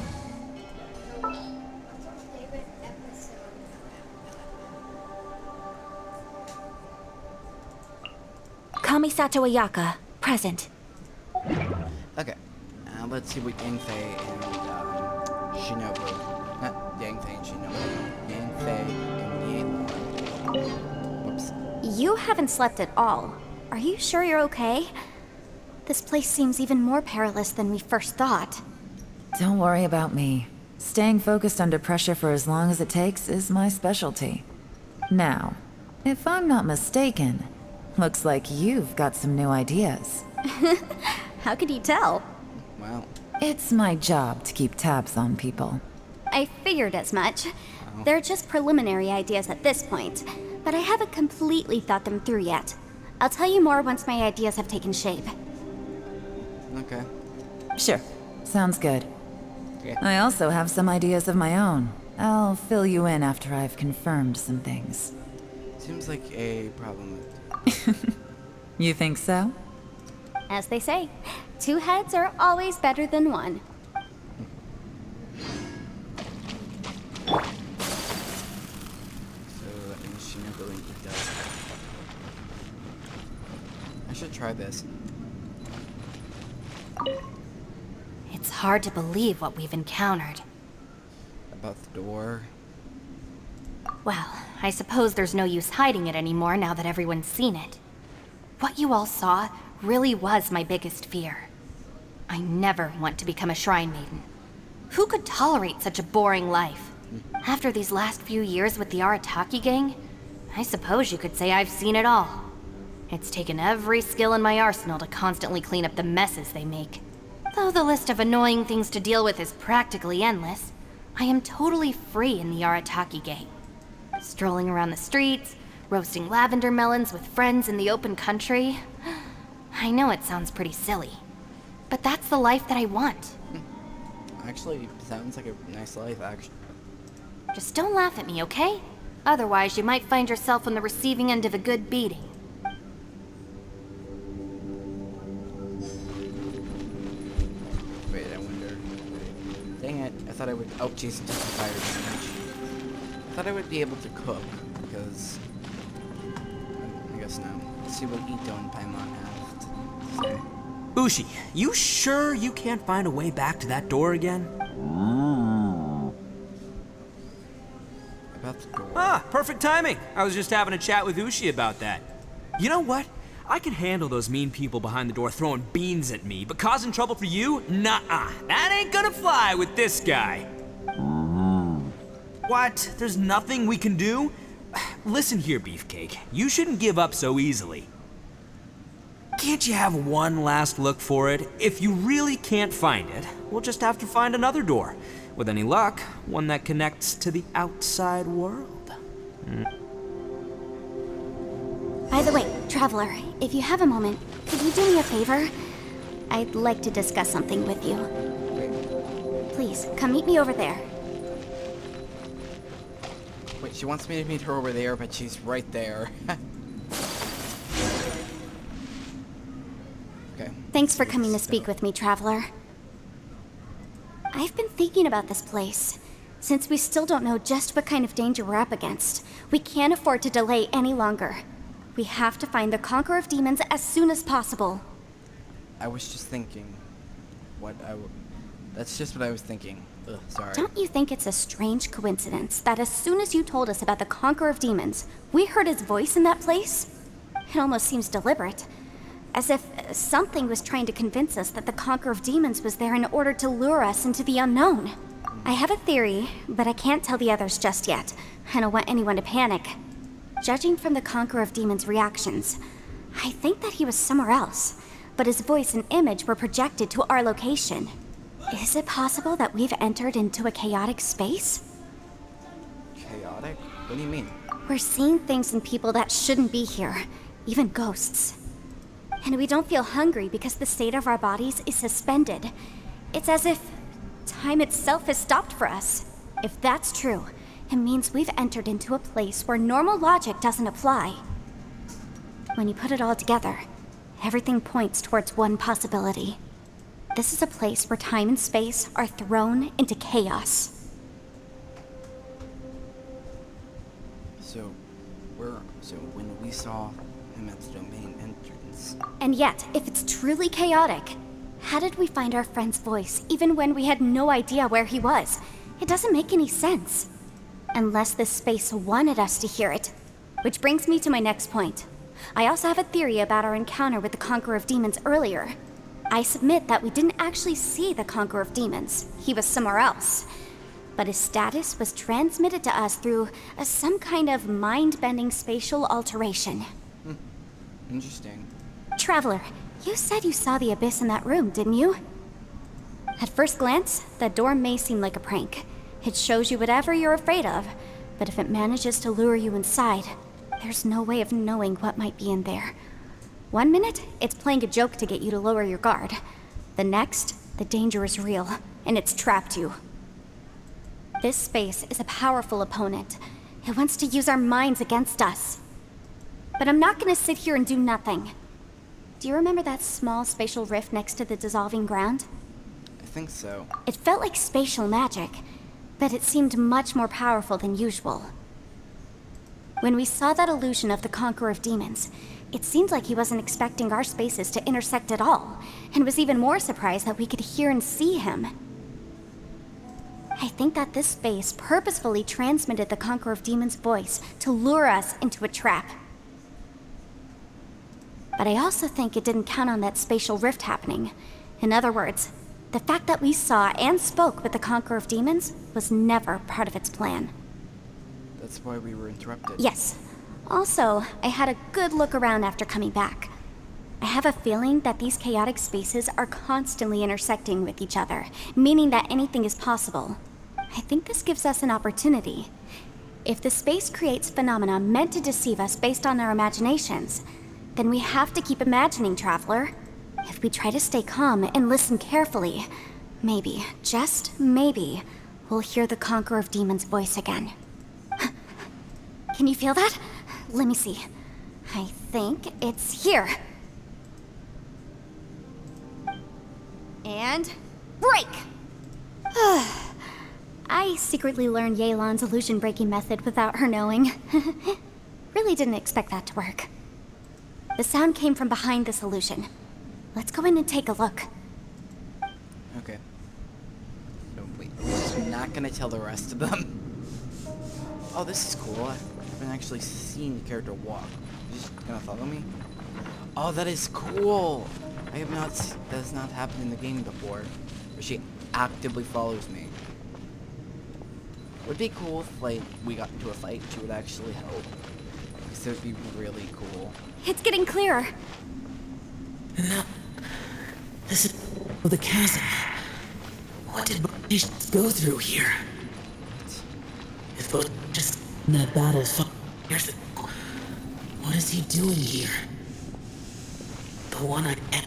Kamisato Ayaka, present. Okay, let's see what Yangfei and Shinobu. Not Yangfei and Shinobu. Yangfei and Yelan. Whoops. You haven't slept at all. Are you sure you're okay? This place seems even more perilous than we first thought. Don't worry about me. Staying focused under pressure for as long as it takes is my specialty. Now, if I'm not mistaken, looks like you've got some new ideas. How could you tell? Wow. It's my job to keep tabs on people. I figured as much. They're just preliminary ideas at this point, but I haven't completely thought them through yet. I'll tell you more once my ideas have taken shape. Okay. Sure, sounds good. Yeah. I also have some ideas of my own. I'll fill you in after I've confirmed some things. Seems like a problem. You think so? As they say, 2 heads are always better than 1. So, and Shinobu and Ito. I should try this. It's hard to believe what we've encountered. About the door. Well, I suppose there's no use hiding it anymore now that everyone's seen it. What you all saw really was my biggest fear. I never want to become a shrine maiden. Who could tolerate such a boring life? After these last few years with the Arataki gang, I suppose you could say I've seen it all. It's taken every skill in my arsenal to constantly clean up the messes they make. Though the list of annoying things to deal with is practically endless, I am totally free in the Arataki gang. Strolling around the streets, roasting lavender melons with friends in the open country. I know it sounds pretty silly, but that's the life that I want. Actually, sounds like a nice life, actually. Just don't laugh at me, okay? Otherwise, you might find yourself on the receiving end of a good beating. Wait, I wonder. Dang it, I thought I would. Oh, jeez, just fire damage. I thought I would be able to cook, because. I guess no. Let's see what Ito and Paimon have to say. Bushi, you sure you can't find a way back to that door again? About the door. Ah, perfect timing. I was just having a chat with Ushi about that. You know what? I can handle those mean people behind the door throwing beans at me, but causing trouble for you? Nuh-uh. That ain't gonna fly with this guy. What? There's nothing we can do? Listen here, Beefcake. You shouldn't give up so easily. Can't you have one last look for it? If you really can't find it, we'll just have to find another door. With any luck, one that connects to the outside world. By the way, Traveler, if you have a moment, could you do me a favor? I'd like to discuss something with you. Please, come meet me over there. Wait, she wants me to meet her over there, but she's right there. Okay. Thanks for coming to speak with me, Traveler. I've been thinking about this place. Since we still don't know just what kind of danger we're up against, we can't afford to delay any longer. We have to find the Conqueror of Demons as soon as possible. I was just thinking. That's just what I was thinking. Ugh, sorry. Don't you think it's a strange coincidence that as soon as you told us about the Conqueror of Demons, we heard his voice in that place? It almost seems deliberate. As if something was trying to convince us that the Conqueror of Demons was there in order to lure us into the unknown. I have a theory, but I can't tell the others just yet. I don't want anyone to panic. Judging from the Conqueror of Demons' reactions, I think that he was somewhere else, but his voice and image were projected to our location. Is it possible that we've entered into a chaotic space? Chaotic? What do you mean? We're seeing things in people that shouldn't be here, even ghosts. And we don't feel hungry because the state of our bodies is suspended. It's as if time itself has stopped for us. If that's true, it means we've entered into a place where normal logic doesn't apply. When you put it all together, everything points towards one possibility. This is a place where time and space are thrown into chaos. So when we saw him at the domain entrance. And yet, if it's truly chaotic, how did we find our friend's voice even when we had no idea where he was? It doesn't make any sense. Unless this space wanted us to hear it. Which brings me to my next point. I also have a theory about our encounter with the Conqueror of Demons earlier. I submit that we didn't actually see the Conqueror of Demons. He was somewhere else. But his status was transmitted to us through some kind of mind-bending spatial alteration. Interesting. Traveler, you said you saw the abyss in that room, didn't you? At first glance, that door may seem like a prank. It shows you whatever you're afraid of, but if it manages to lure you inside, there's no way of knowing what might be in there. 1 minute, it's playing a joke to get you to lower your guard. The next, the danger is real, and it's trapped you. This space is a powerful opponent. It wants to use our minds against us. But I'm not gonna sit here and do nothing. Do you remember that small spatial rift next to the dissolving ground? I think so. It felt like spatial magic, but it seemed much more powerful than usual. When we saw that illusion of the Conqueror of Demons, It seemed like he wasn't expecting our spaces to intersect at all, and was even more surprised that we could hear and see him. I think that this space purposefully transmitted the Conqueror of Demons' voice to lure us into a trap. But I also think it didn't count on that spatial rift happening. In other words, the fact that we saw and spoke with the Conqueror of Demons was never part of its plan. That's why we were interrupted. Yes. Also, I had a good look around after coming back. I have a feeling that these chaotic spaces are constantly intersecting with each other, meaning that anything is possible. I think this gives us an opportunity. If the space creates phenomena meant to deceive us based on our imaginations, then we have to keep imagining, Traveler. If we try to stay calm and listen carefully, maybe, just maybe, we'll hear the Conqueror of Demons' voice again. Can you feel that? Let me see. I think it's here. And break! I secretly learned Yelan's illusion-breaking method without her knowing. Really didn't expect that to work. The sound came from behind this illusion. Let's go in and take a look. Okay. So wait, I'm not gonna tell the rest of them. Oh, this is cool. I haven't actually seen the character walk. You just gonna follow me? Oh, that is cool. I have not. That has not happened in the game before. Where she actively follows me. Would be cool if, like, we got into a fight. She would actually help. Because it would be really cool. It's getting clearer. No. This is the chasm. What did British go through here? If both just in that battle years ago, what is he doing here? The one I met.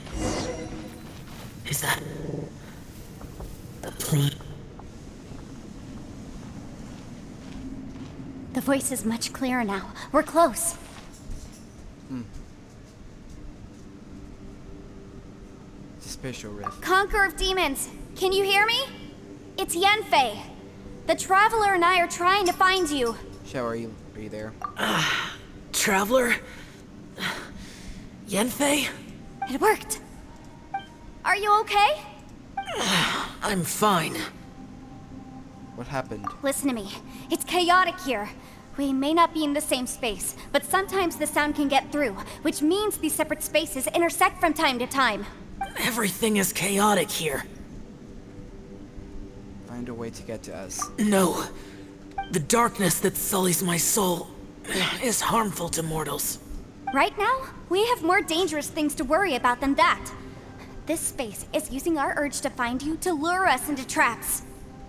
Is that the prime? The voice is much clearer now. We're close. It's a spatial rift. Conqueror of Demons, can you hear me? It's Yenfei. The Traveler and I are trying to find you. Shao, are you there? Traveler? Yenfei? It worked. Are you okay? I'm fine. What happened? Listen to me. It's chaotic here. We may not be in the same space, but sometimes the sound can get through, which means these separate spaces intersect from time to time. Everything is chaotic here. Find a way to get to us. No. The darkness that sullies my soul is harmful to mortals. Right now, we have more dangerous things to worry about than that. This space is using our urge to find you to lure us into traps.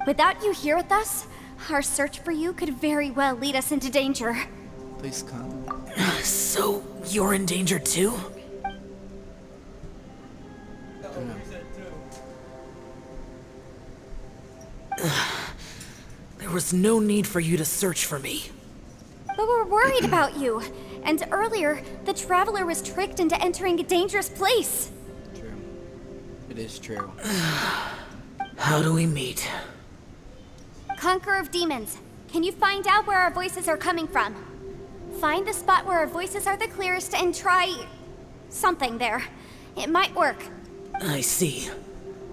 Without you here with us, our search for you could very well lead us into danger. Please come. So, you're in danger too? Oh, no. There was no need for you to search for me. But we're worried about you. And earlier, the Traveler was tricked into entering a dangerous place. True. It is true. How do we meet? Conqueror of Demons, can you find out where our voices are coming from? Find the spot where our voices are the clearest and try something there. It might work. I see.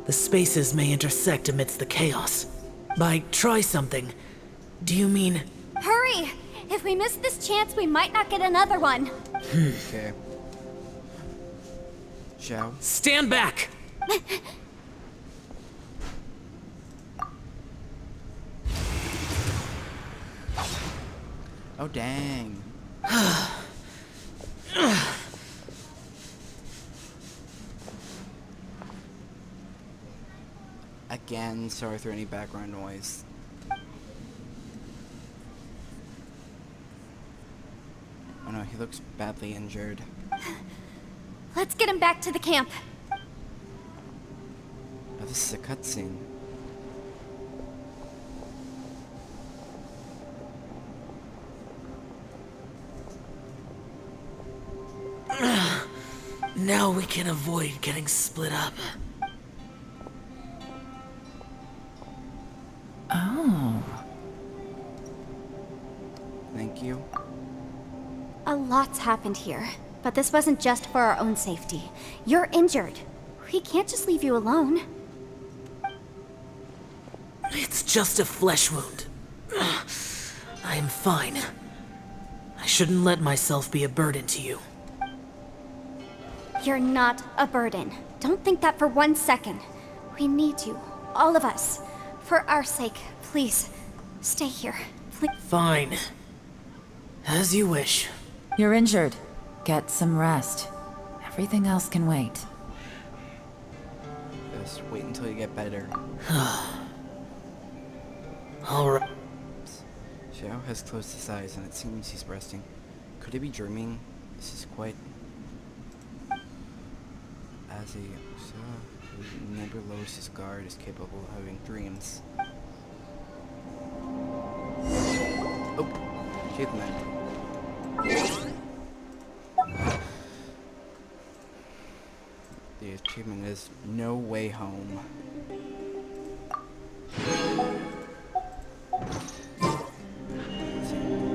The spaces may intersect amidst the chaos. By try something, do you mean... Hurry! If we miss this chance, we might not get another one. Okay. Shao? Stand back! Oh, dang. Again, sorry for any background noise. Oh no, he looks badly injured. Let's get him back to the camp. Oh, this is a cutscene. Now we can avoid getting split up. Oh. Thank you. A lot's happened here, but But this wasn't just for our own safety. You're injured. We can't just leave you alone. It's just a flesh wound. I am fine. I shouldn't let myself be a burden to you. You're not a burden. Don't think that for 1 second. We need you. All of us. For our sake, please. Stay here. Please. Fine. As you wish. You're injured. Get some rest. Everything else can wait. Just wait until you get better. Alright. Xiao has closed his eyes and it seems he's resting. Could he be dreaming? This is quite... As a who never lowers his guard is capable of having dreams. Oh, achievement. The achievement is No Way Home.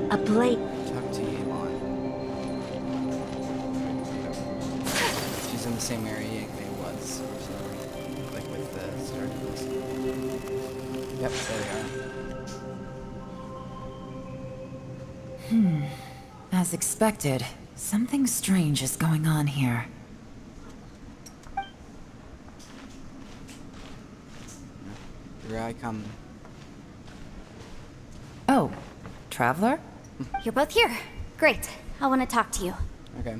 A blade. Talk to Yelan. She's in the same area Yangmei was, so, like with the start of this. Yep, there they are. As expected, something strange is going on here. Here I come. Oh, Traveler? You're both here. Great. I want to talk to you. Okay.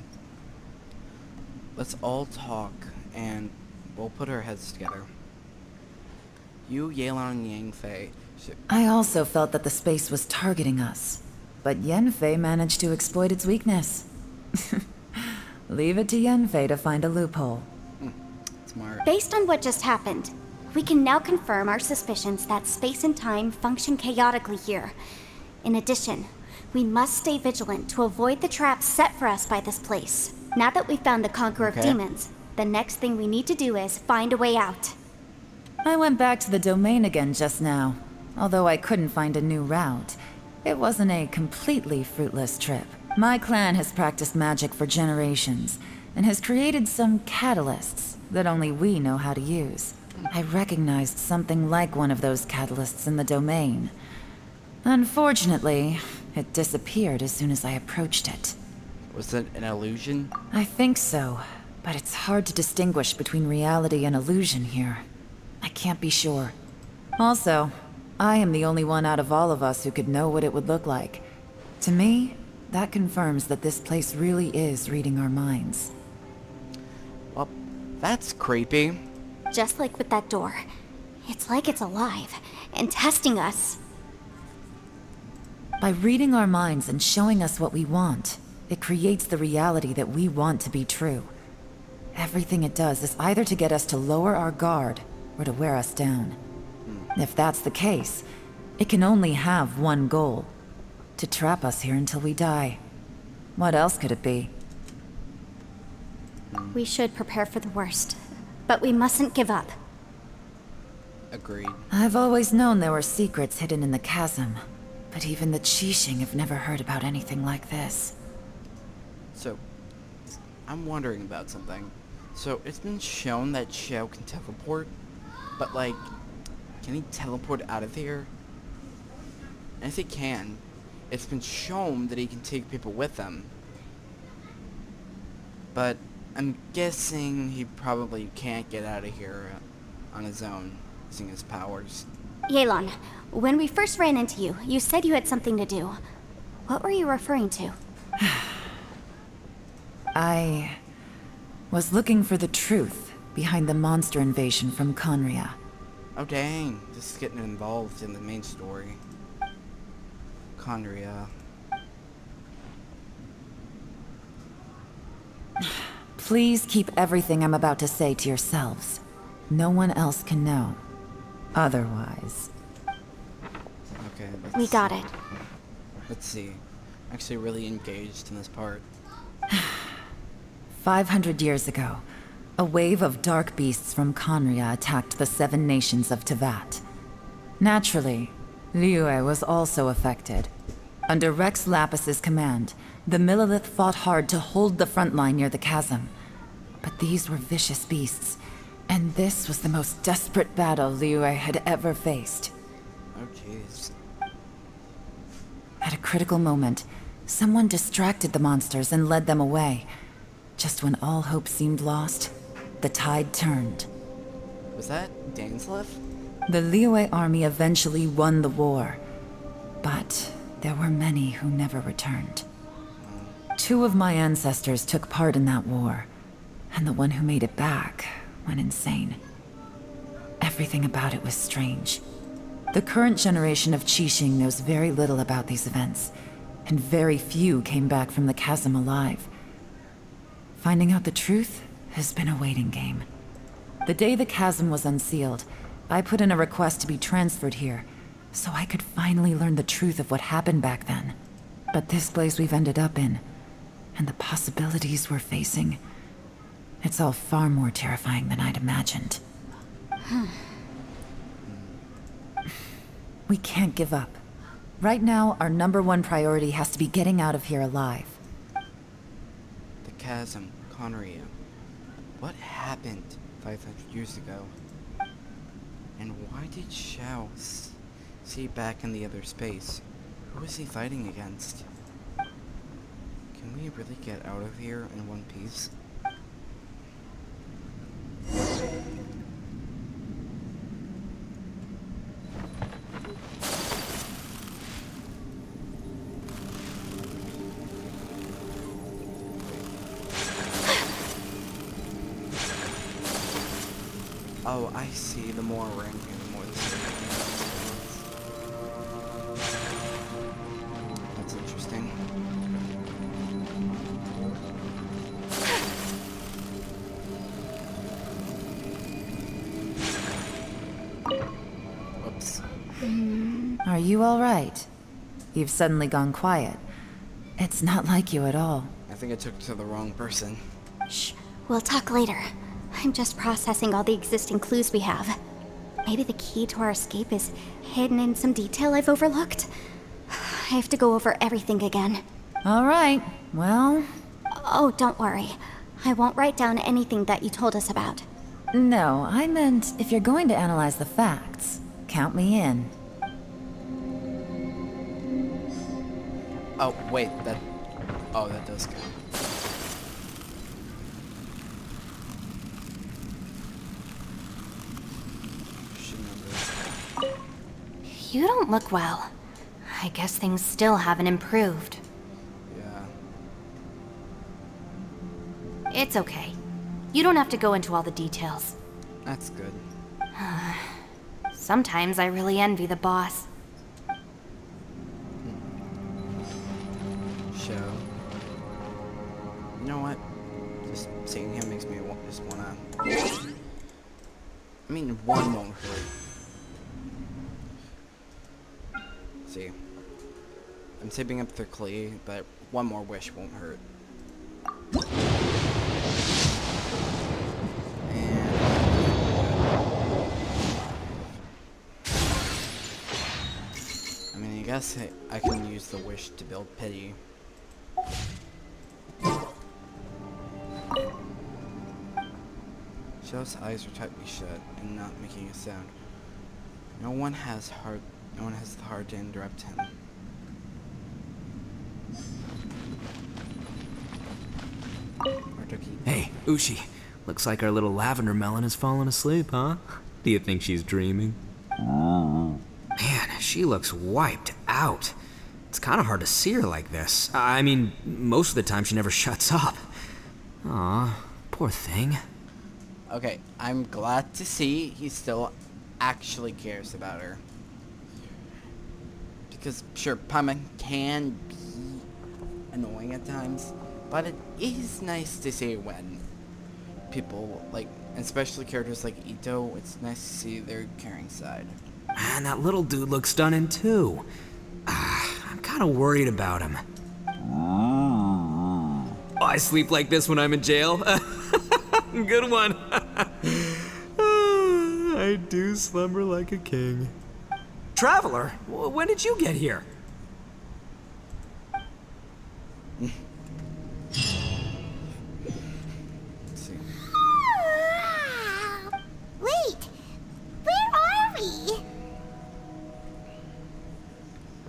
Let's all talk, and we'll put our heads together. You, Yelan, and Yangfei should... I also felt that the space was targeting us, but Yenfei managed to exploit its weakness. Leave it to Yenfei to find a loophole. Smart. Based on what just happened, we can now confirm our suspicions that space and time function chaotically here. In addition, we must stay vigilant to avoid the traps set for us by this place. Now that we've found the Conqueror of Demons, the next thing we need to do is find a way out. I went back to the domain again just now. Although I couldn't find a new route, it wasn't a completely fruitless trip. My clan has practiced magic for generations, and has created some catalysts that only we know how to use. I recognized something like one of those catalysts in the domain. Unfortunately, it disappeared as soon as I approached it. Was it an illusion? I think so, but it's hard to distinguish between reality and illusion here. I can't be sure. Also, I am the only one out of all of us who could know what it would look like. To me, that confirms that this place really is reading our minds. Well, that's creepy. Just like with that door. It's like it's alive and testing us. By reading our minds and showing us what we want, it creates the reality that we want to be true. Everything it does is either to get us to lower our guard or to wear us down. If that's the case, it can only have one goal: to trap us here until we die. What else could it be? We should prepare for the worst, but we mustn't give up. Agreed. I've always known there were secrets hidden in the chasm, but even the Qixing have never heard about anything like this. So, I'm wondering about something. So, it's been shown that Xiao can teleport, but like, can he teleport out of here? And if he can, it's been shown that he can take people with him. But I'm guessing he probably can't get out of here on his own, using his powers. Yelan, when we first ran into you, you said you had something to do. What were you referring to? I was looking for the truth behind the monster invasion from Conria. Oh dang, this is getting involved in the main story. Conria. Please keep everything I'm about to say to yourselves. No one else can know. Otherwise. Okay, We got it. Let's see. I'm actually really engaged in this part. 500 years ago, a wave of dark beasts from Conria attacked the 7 nations of Tevat. Naturally, Liyue was also affected. Under Rex Lapis's command, the Millelith fought hard to hold the front line near the chasm. But these were vicious beasts, and this was the most desperate battle Liyue had ever faced. Oh, jeez. At a critical moment, someone distracted the monsters and led them away. Just when all hope seemed lost, the tide turned. Was that Dainsleif? The Liyue army eventually won the war, but there were many who never returned. 2 of my ancestors took part in that war, and the one who made it back went insane. Everything about it was strange. The current generation of Qixing knows very little about these events, and very few came back from the chasm alive. Finding out the truth has been a waiting game. The day the chasm was unsealed, I put in a request to be transferred here, so I could finally learn the truth of what happened back then. But this place we've ended up in, and the possibilities we're facing, it's all far more terrifying than I'd imagined. We can't give up. Right now, our #1 priority has to be getting out of here alive. The chasm, Conria. What happened 500 years ago? And why did Xiao see back in the other space? Who was he fighting against? Can we really get out of here in one piece? Oh, I see. The more we're in here, the more this is. That's interesting. Whoops. Are you all right? You've suddenly gone quiet. It's not like you at all. I think I took to the wrong person. Shh, we'll talk later. I'm just processing all the existing clues we have. Maybe the key to our escape is hidden in some detail I've overlooked. I have to go over everything again. All right, well... Oh, don't worry. I won't write down anything that you told us about. No, I meant if you're going to analyze the facts, count me in. Oh, wait, that... Oh, that does count. You don't look well. I guess things still haven't improved. Yeah. It's okay. You don't have to go into all the details. That's good. Sometimes I really envy the boss. Show. You know what? Just seeing him makes me just wanna... I mean, one won't hurt. See. I'm saving up for Klee, but one more wish won't hurt. I mean, I guess I can use the wish to build pity. Xiao's eyes are tightly shut and not making a sound. No one has the heart to interrupt him. Hey, Ushi. Looks like our little lavender melon has fallen asleep, huh? Do you think she's dreaming? Man, she looks wiped out. It's kind of hard to see her like this. I mean, most of the time she never shuts up. Aw, poor thing. Okay, I'm glad to see he still actually cares about her. Because, sure, Paimon can be annoying at times, but it is nice to see when people, like, especially characters like Ito, it's nice to see their caring side. Man, that little dude looks stunning too. I'm kind of worried about him. Oh, I sleep like this when I'm in jail. Good one. I do slumber like a king. Traveler, when did you get here?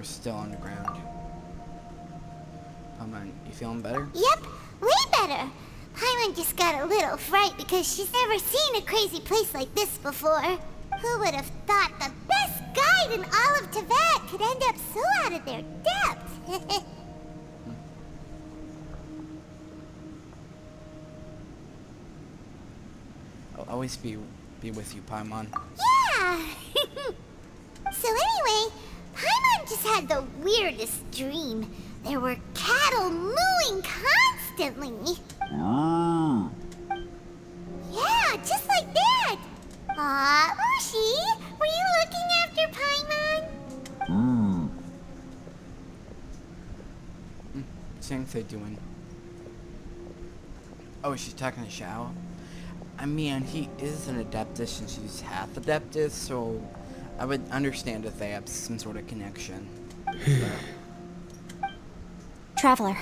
We're still underground. Paimon, you feeling better? Yep, way better. Paimon just got a little fright because she's never seen a crazy place like this before. Who would have thought the best guide in all of Tibet could end up so out of their depth? I'll always be with you, Paimon. Yeah! So anyway, Paimon just had the weirdest dream. There were cattle mooing constantly. Yeah, just like that. Aw, Ushi, were you looking after Paimon? What's they doing? Oh, she's talking to Xiao? I mean, he is an Adeptus and she's half Adeptus, so I would understand if they have some sort of connection. Traveler,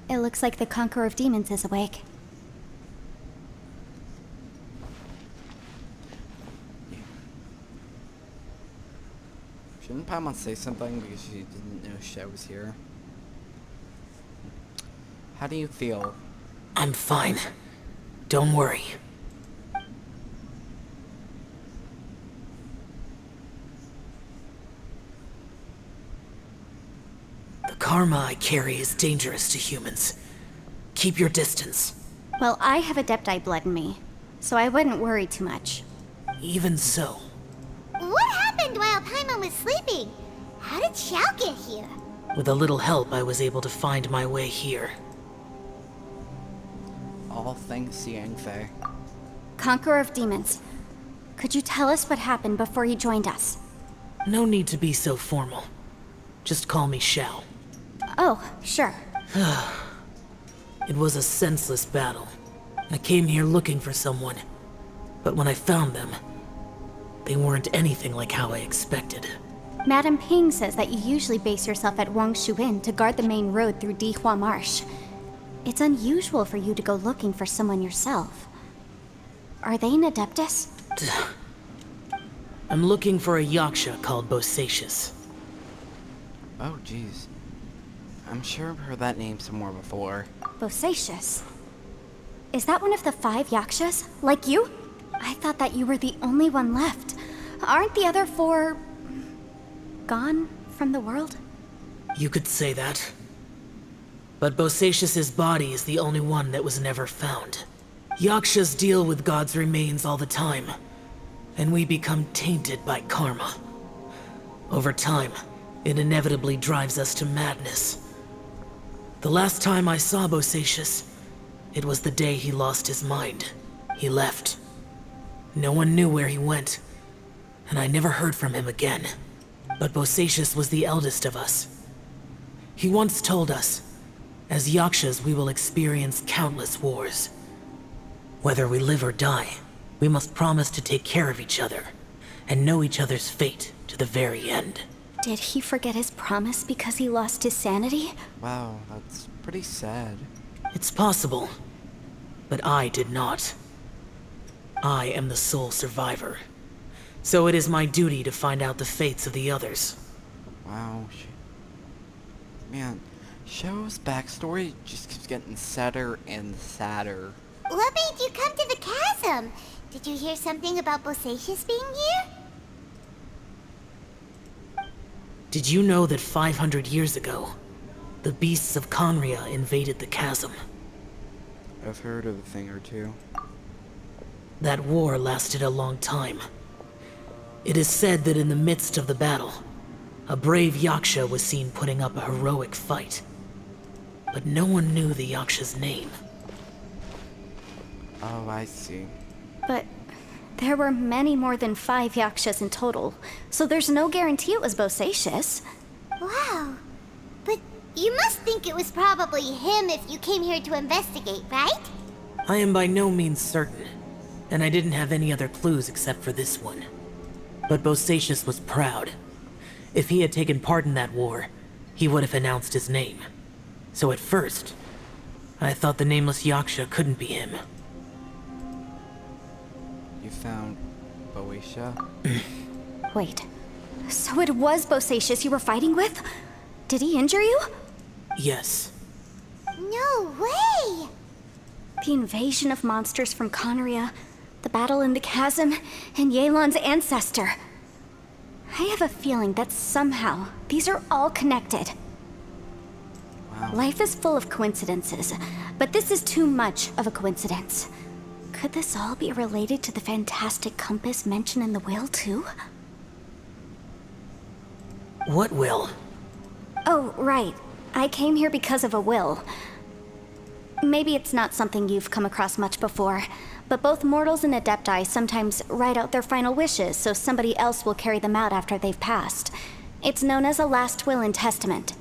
it looks like the Conqueror of Demons is awake. Shouldn't Paimon say something because she didn't know Xiao was here? How do you feel? I'm fine. Don't worry. The karma I carry is dangerous to humans. Keep your distance. Well, I have Adepti blood in me, so I wouldn't worry too much. Even so, What happened while Paimon was sleeping? How did Xiao get here? with a little help, I was able to find my way here. All thanks to Yanfei. Conqueror of Demons, could you tell us what happened before you joined us? No need to be so formal. Just call me Xiao. Oh, sure. It was a senseless battle. I came here looking for someone, but when I found them, they weren't anything like how I expected. Madam Ping says that you usually base yourself at Wangshuin to guard the main road through Dihua Marsh. It's unusual for you to go looking for someone yourself. Are they an Adeptus? I'm looking for a Yaksha called Bosacius. Oh, jeez. I'm sure I've heard that name somewhere before. Bosacius? Is that one of the 5 Yakshas? Like you? I thought that you were the only one left. Aren't the other 4... gone from the world? You could say that. But Bosacius's body is the only one that was never found. Yakshas deal with God's remains all the time, and we become tainted by karma. Over time, it inevitably drives us to madness. The last time I saw Bosacius, it was the day he lost his mind. He left. No one knew where he went, and I never heard from him again. But Bosacius was the eldest of us. He once told us, as Yakshas we will experience countless wars. Whether we live or die, we must promise to take care of each other, and know each other's fate to the very end. Did he forget his promise because he lost his sanity? Wow, that's pretty sad. It's possible, but I did not. I am the sole survivor, so it is my duty to find out the fates of the others. Wow. Man, Xiao's backstory just keeps getting sadder and sadder. What made you come to the chasm? Did you hear something about Bosacius being here? Did you know that 500 years ago, the beasts of Conria invaded the chasm? I've heard of a thing or two. That war lasted a long time. It is said that in the midst of the battle, a brave Yaksha was seen putting up a heroic fight. But no one knew the Yaksha's name. Oh, I see. But there were many more than 5 Yakshas in total, so there's no guarantee it was Bosacius. Wow. But you must think it was probably him if you came here to investigate, right? I am by no means certain, and I didn't have any other clues except for this one. But Bosacius was proud. If he had taken part in that war, he would have announced his name. So at first, I thought the nameless Yaksha couldn't be him. You found Boacia? Wait, so it was Bosacius you were fighting with? Did he injure you? Yes. No way! The invasion of monsters from Conria, the battle in the chasm, and Yelan's ancestor. I have a feeling that somehow these are all connected. Wow. Life is full of coincidences, but this is too much of a coincidence. Could this all be related to the fantastic compass mentioned in the will, too? What will? Oh, right. I came here because of a will. Maybe it's not something you've come across much before, but both mortals and adepti sometimes write out their final wishes so somebody else will carry them out after they've passed. It's known as a last will and testament.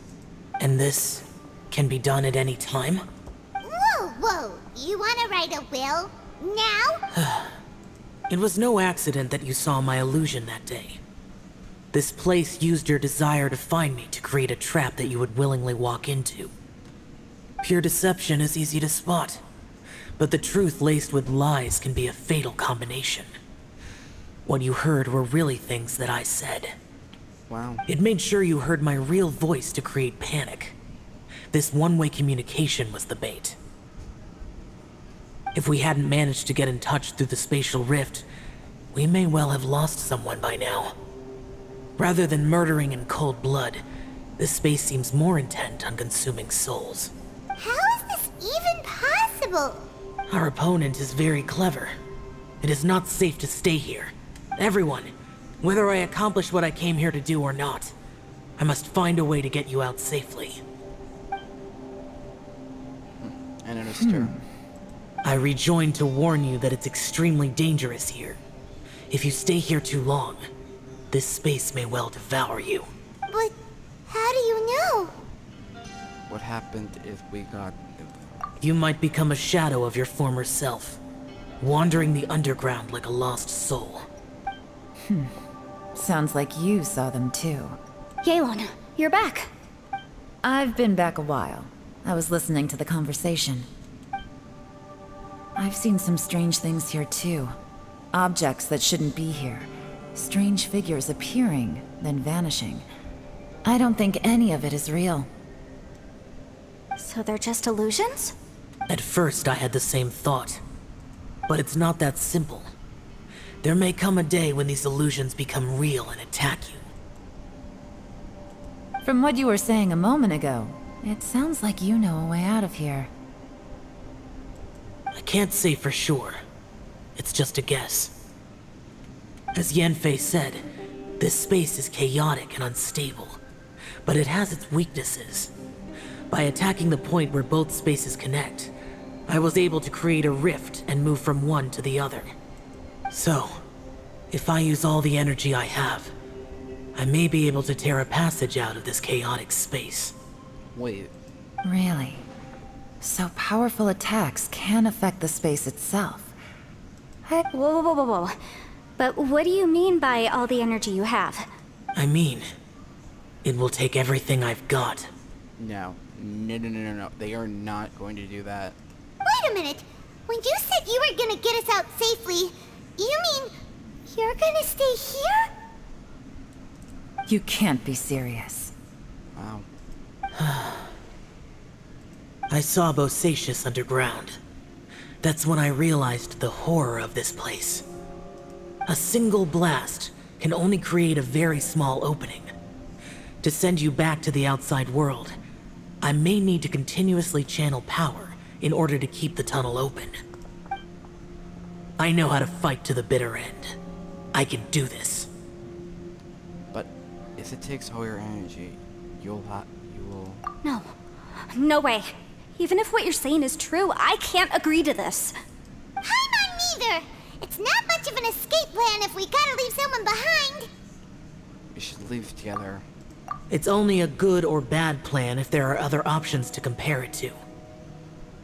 And this can be done at any time? Whoa. You wanna write a will? Now? It was no accident that you saw my illusion that day. This place used your desire to find me to create a trap that you would willingly walk into. Pure deception is easy to spot, but the truth laced with lies can be a fatal combination. What you heard were really things that I said. Wow. It made sure you heard my real voice to create panic. This one-way communication was the bait. If we hadn't managed to get in touch through the spatial rift, we may well have lost someone by now. Rather than murdering in cold blood, this space seems more intent on consuming souls. How is this even possible? Our opponent is very clever. It is not safe to stay here. Everyone, whether I accomplish what I came here to do or not, I must find a way to get you out safely. I noticed her. I rejoined to warn you that it's extremely dangerous here. If you stay here too long, this space may well devour you. But how do you know? What happened if we got... You might become a shadow of your former self, wandering the underground like a lost soul. Sounds like you saw them too. Yelan, you're back. I've been back a while. I was listening to the conversation. I've seen some strange things here too. Objects that shouldn't be here. Strange figures appearing, then vanishing. I don't think any of it is real. So they're just illusions? At first, I had the same thought. But it's not that simple. There may come a day when these illusions become real and attack you. From what you were saying a moment ago, it sounds like you know a way out of here. I can't say for sure. It's just a guess. As Yanfei said, this space is chaotic and unstable, but it has its weaknesses. By attacking the point where both spaces connect, I was able to create a rift and move from one to the other. So, if I use all the energy I have, I may be able to tear a passage out of this chaotic space. Wait. Really? So powerful attacks can affect the space itself. Whoa. But what do you mean by all the energy you have? I mean, it will take everything I've got. No. They are not going to do that. Wait a minute. When you said you were gonna get us out safely, you mean you're gonna stay here? You can't be serious. Wow. I saw Bosacius underground. That's when I realized the horror of this place. A single blast can only create a very small opening. To send you back to the outside world, I may need to continuously channel power in order to keep the tunnel open. I know how to fight to the bitter end. I can do this. But if it takes all your energy, you will... No way. Even if what you're saying is true, I can't agree to this. Paimon neither! It's not much of an escape plan if we gotta leave someone behind. We should leave together. It's only a good or bad plan if there are other options to compare it to.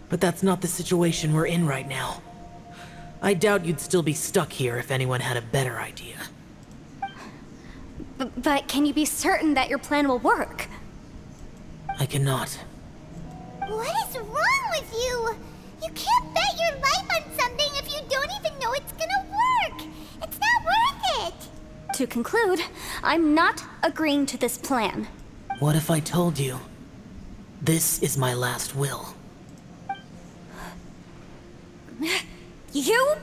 But that's not the situation we're in right now. I doubt you'd still be stuck here if anyone had a better idea. But can you be certain that your plan will work? I cannot. What is wrong with you? You can't bet your life on something if you don't even know it's gonna work. It's not worth it. To conclude, I'm not agreeing to this plan. What if I told you, this is my last will? You?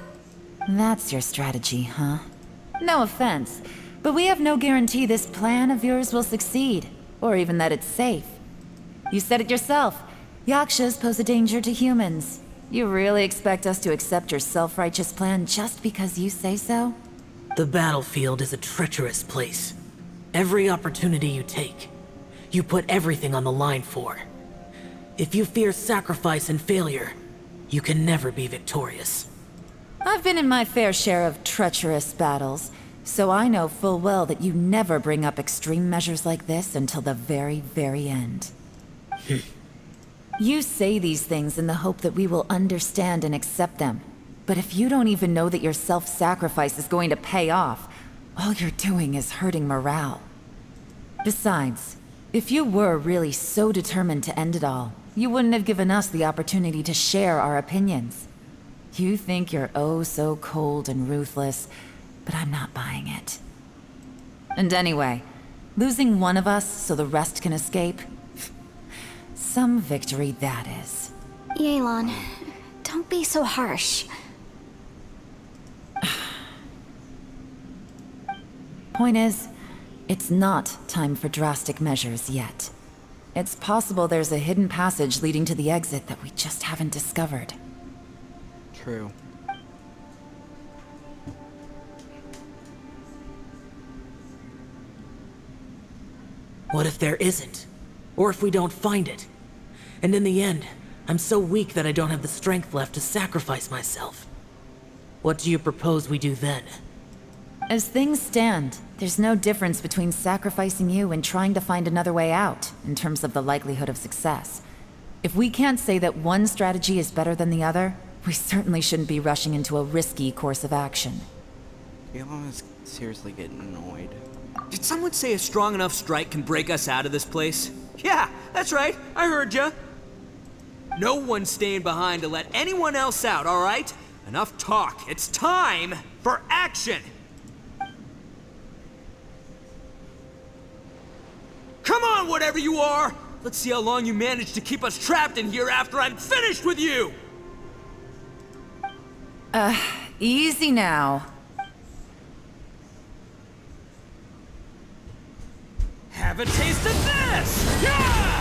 That's your strategy, huh? No offense, but we have no guarantee this plan of yours will succeed, or even that it's safe. You said it yourself. Yakshas pose a danger to humans. You really expect us to accept your self-righteous plan just because you say so? The battlefield is a treacherous place. Every opportunity you take, you put everything on the line for. If you fear sacrifice and failure, you can never be victorious. I've been in my fair share of treacherous battles, so I know full well that you never bring up extreme measures like this until the very, very end. You say these things in the hope that we will understand and accept them. But if you don't even know that your self-sacrifice is going to pay off, all you're doing is hurting morale. Besides, if you were really so determined to end it all, you wouldn't have given us the opportunity to share our opinions. You think you're oh so cold and ruthless, but I'm not buying it. And anyway, losing one of us so the rest can escape? Some victory that is. Yelan, don't be so harsh. Point is, it's not time for drastic measures yet. It's possible there's a hidden passage leading to the exit that we just haven't discovered. True. What if there isn't? Or if we don't find it? And in the end, I'm so weak that I don't have the strength left to sacrifice myself. What do you propose we do then? As things stand, there's no difference between sacrificing you and trying to find another way out, in terms of the likelihood of success. If we can't say that one strategy is better than the other, we certainly shouldn't be rushing into a risky course of action. Galen is seriously getting annoyed. Did someone say a strong enough strike can break us out of this place? Yeah, that's right. I heard ya. No one's staying behind to let anyone else out, all right? Enough talk. It's time for action. Come on, whatever you are! Let's see how long you manage to keep us trapped in here after I'm finished with you! Easy now. Have a taste of this! Yeah!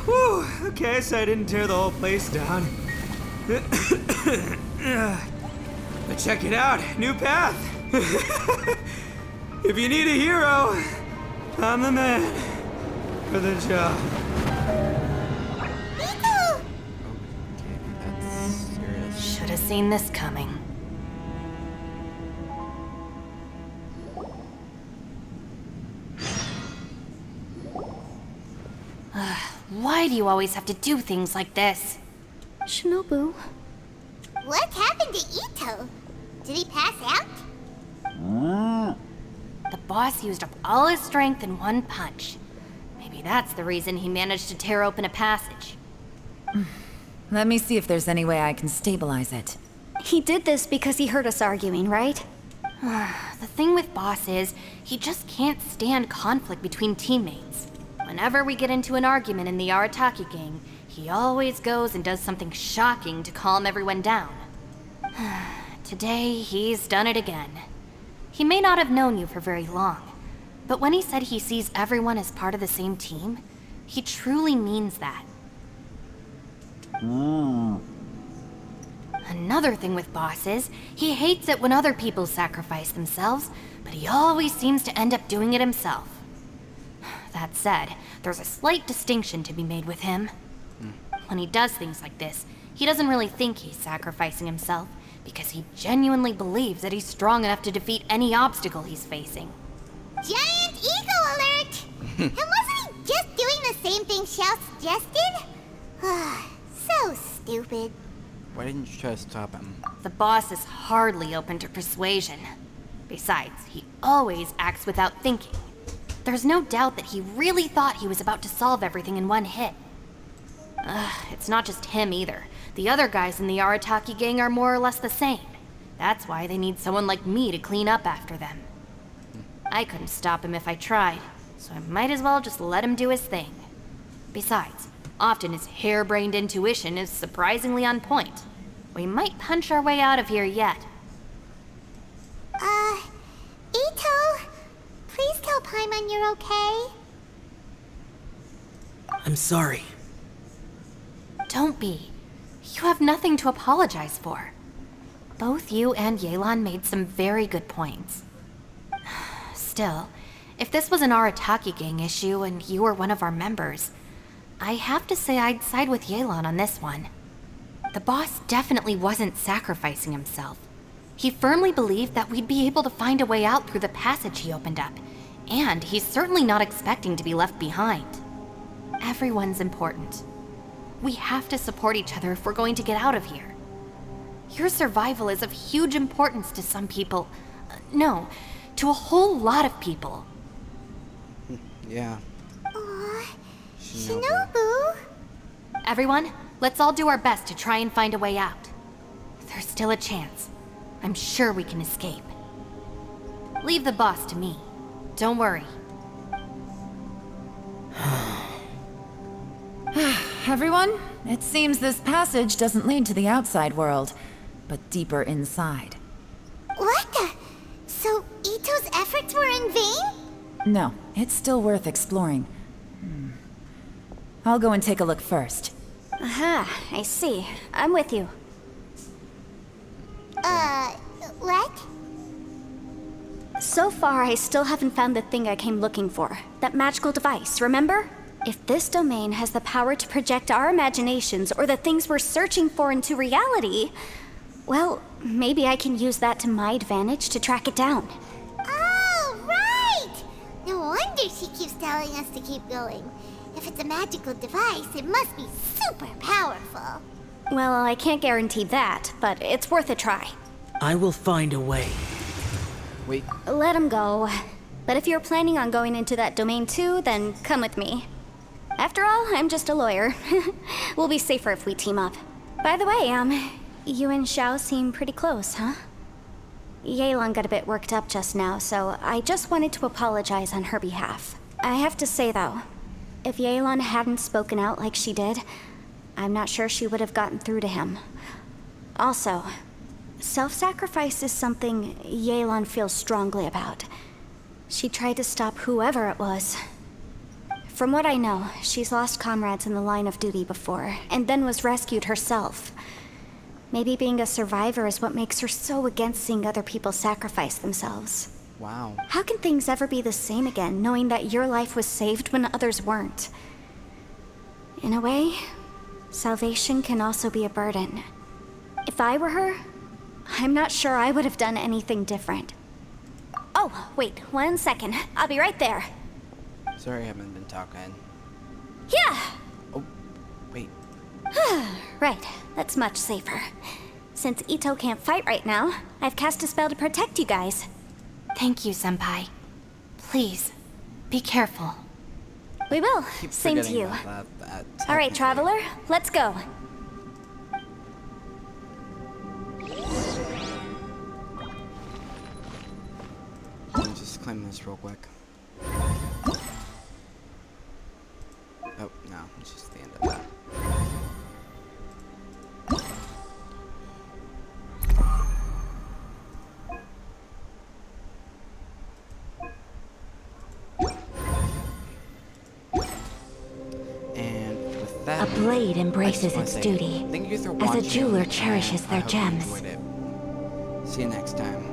Whew, okay, so I didn't tear the whole place down. But check it out, new path. If you need a hero, I'm the man for the job. Okay, that's serious. Should have seen this coming. Why do you always have to do things like this? Shinobu, What happened to Ito? Did he pass out? The boss used up all his strength in one punch. Maybe that's the reason he managed to tear open a passage. Let me see if there's any way I can stabilize it. he did this because he heard us arguing, right? The thing with Boss is, he just can't stand conflict between teammates. Whenever we get into an argument in the Arataki gang, he always goes and does something shocking to calm everyone down. Today, he's done it again. He may not have known you for very long, but when he said he sees everyone as part of the same team, he truly means that. Another thing with Boss is, he hates it when other people sacrifice themselves, but he always seems to end up doing it himself. That said, there's a slight distinction to be made with him. When he does things like this, he doesn't really think he's sacrificing himself, because he genuinely believes that he's strong enough to defeat any obstacle he's facing. Giant ego alert! And wasn't he just doing the same thing Xiao suggested? So stupid. Why didn't you try to stop him? The boss is hardly open to persuasion. Besides, he always acts without thinking. There's no doubt that he really thought he was about to solve everything in one hit. It's not just him either. the other guys in the Arataki gang are more or less the same. That's why they need someone like me to clean up after them. I couldn't stop him if I tried, so I might as well just let him do his thing. Besides, often his harebrained intuition is surprisingly on point. We might punch our way out of here yet. Ito, please tell Paimon you're okay. I'm sorry. Don't be. You have nothing to apologize for. Both you and Yelan made some very good points. Still, if this was an Arataki gang issue and you were one of our members, I have to say I'd side with Yelan on this one. The boss definitely wasn't sacrificing himself. He firmly believed that we'd be able to find a way out through the passage he opened up, and he's certainly not expecting to be left behind. Everyone's important. We have to support each other if we're going to get out of here. Your survival is of huge importance to some people. No, to a whole lot of people. Yeah. Aw, Shinobu. Shinobu. Everyone, let's all do our best to try and find a way out. There's still a chance. I'm sure we can escape. Leave the boss to me. Don't worry. Everyone, it seems this passage doesn't lead to the outside world, but deeper inside. What the? So Ito's efforts were in vain? No, it's still worth exploring. I'll go and take a look first. Aha, I see. I'm with you. What? So far, I still haven't found the thing I came looking for. That magical device, remember? If this domain has the power to project our imaginations or the things we're searching for into reality, well, maybe I can use that to my advantage to track it down. Oh, right! No wonder she keeps telling us to keep going. If it's a magical device, it must be super powerful. Well, I can't guarantee that, but it's worth a try. I will find a way. Wait, Let him go. But if you're planning on going into that domain too, then come with me. After all, I'm just a lawyer. We'll be safer if we team up. By the way, you and Xiao seem pretty close, huh? Yelan got a bit worked up just now, so I just wanted to apologize on her behalf. I have to say though, if Yelan hadn't spoken out like she did, I'm not sure she would have gotten through to him. Also, self-sacrifice is something Yelan feels strongly about. She tried to stop whoever it was. From what I know, she's lost comrades in the line of duty before, and then was rescued herself. Maybe being a survivor is what makes her so against seeing other people sacrifice themselves. wow. How can things ever be the same again, knowing that your life was saved when others weren't? In a way, salvation can also be a burden. If I were her, I'm not sure I would have done anything different. Oh, wait, 1 second. I'll be right there. Sorry I haven't been talking. Yeah! Oh, wait. Right, that's much safer. Since Ito can't fight right now, I've cast a spell to protect you guys. Thank you, Senpai. Please, be careful. We will. Keep Same to forgetting you. about that, All right, technically. traveler, let's go. Let me just claim this real quick. Oh, no, it's just the end of that. And with that, A blade I embraces just wanna its say duty, thank you for as a watching, jeweler and cherishes I their hope you gems. enjoyed it. See you next time.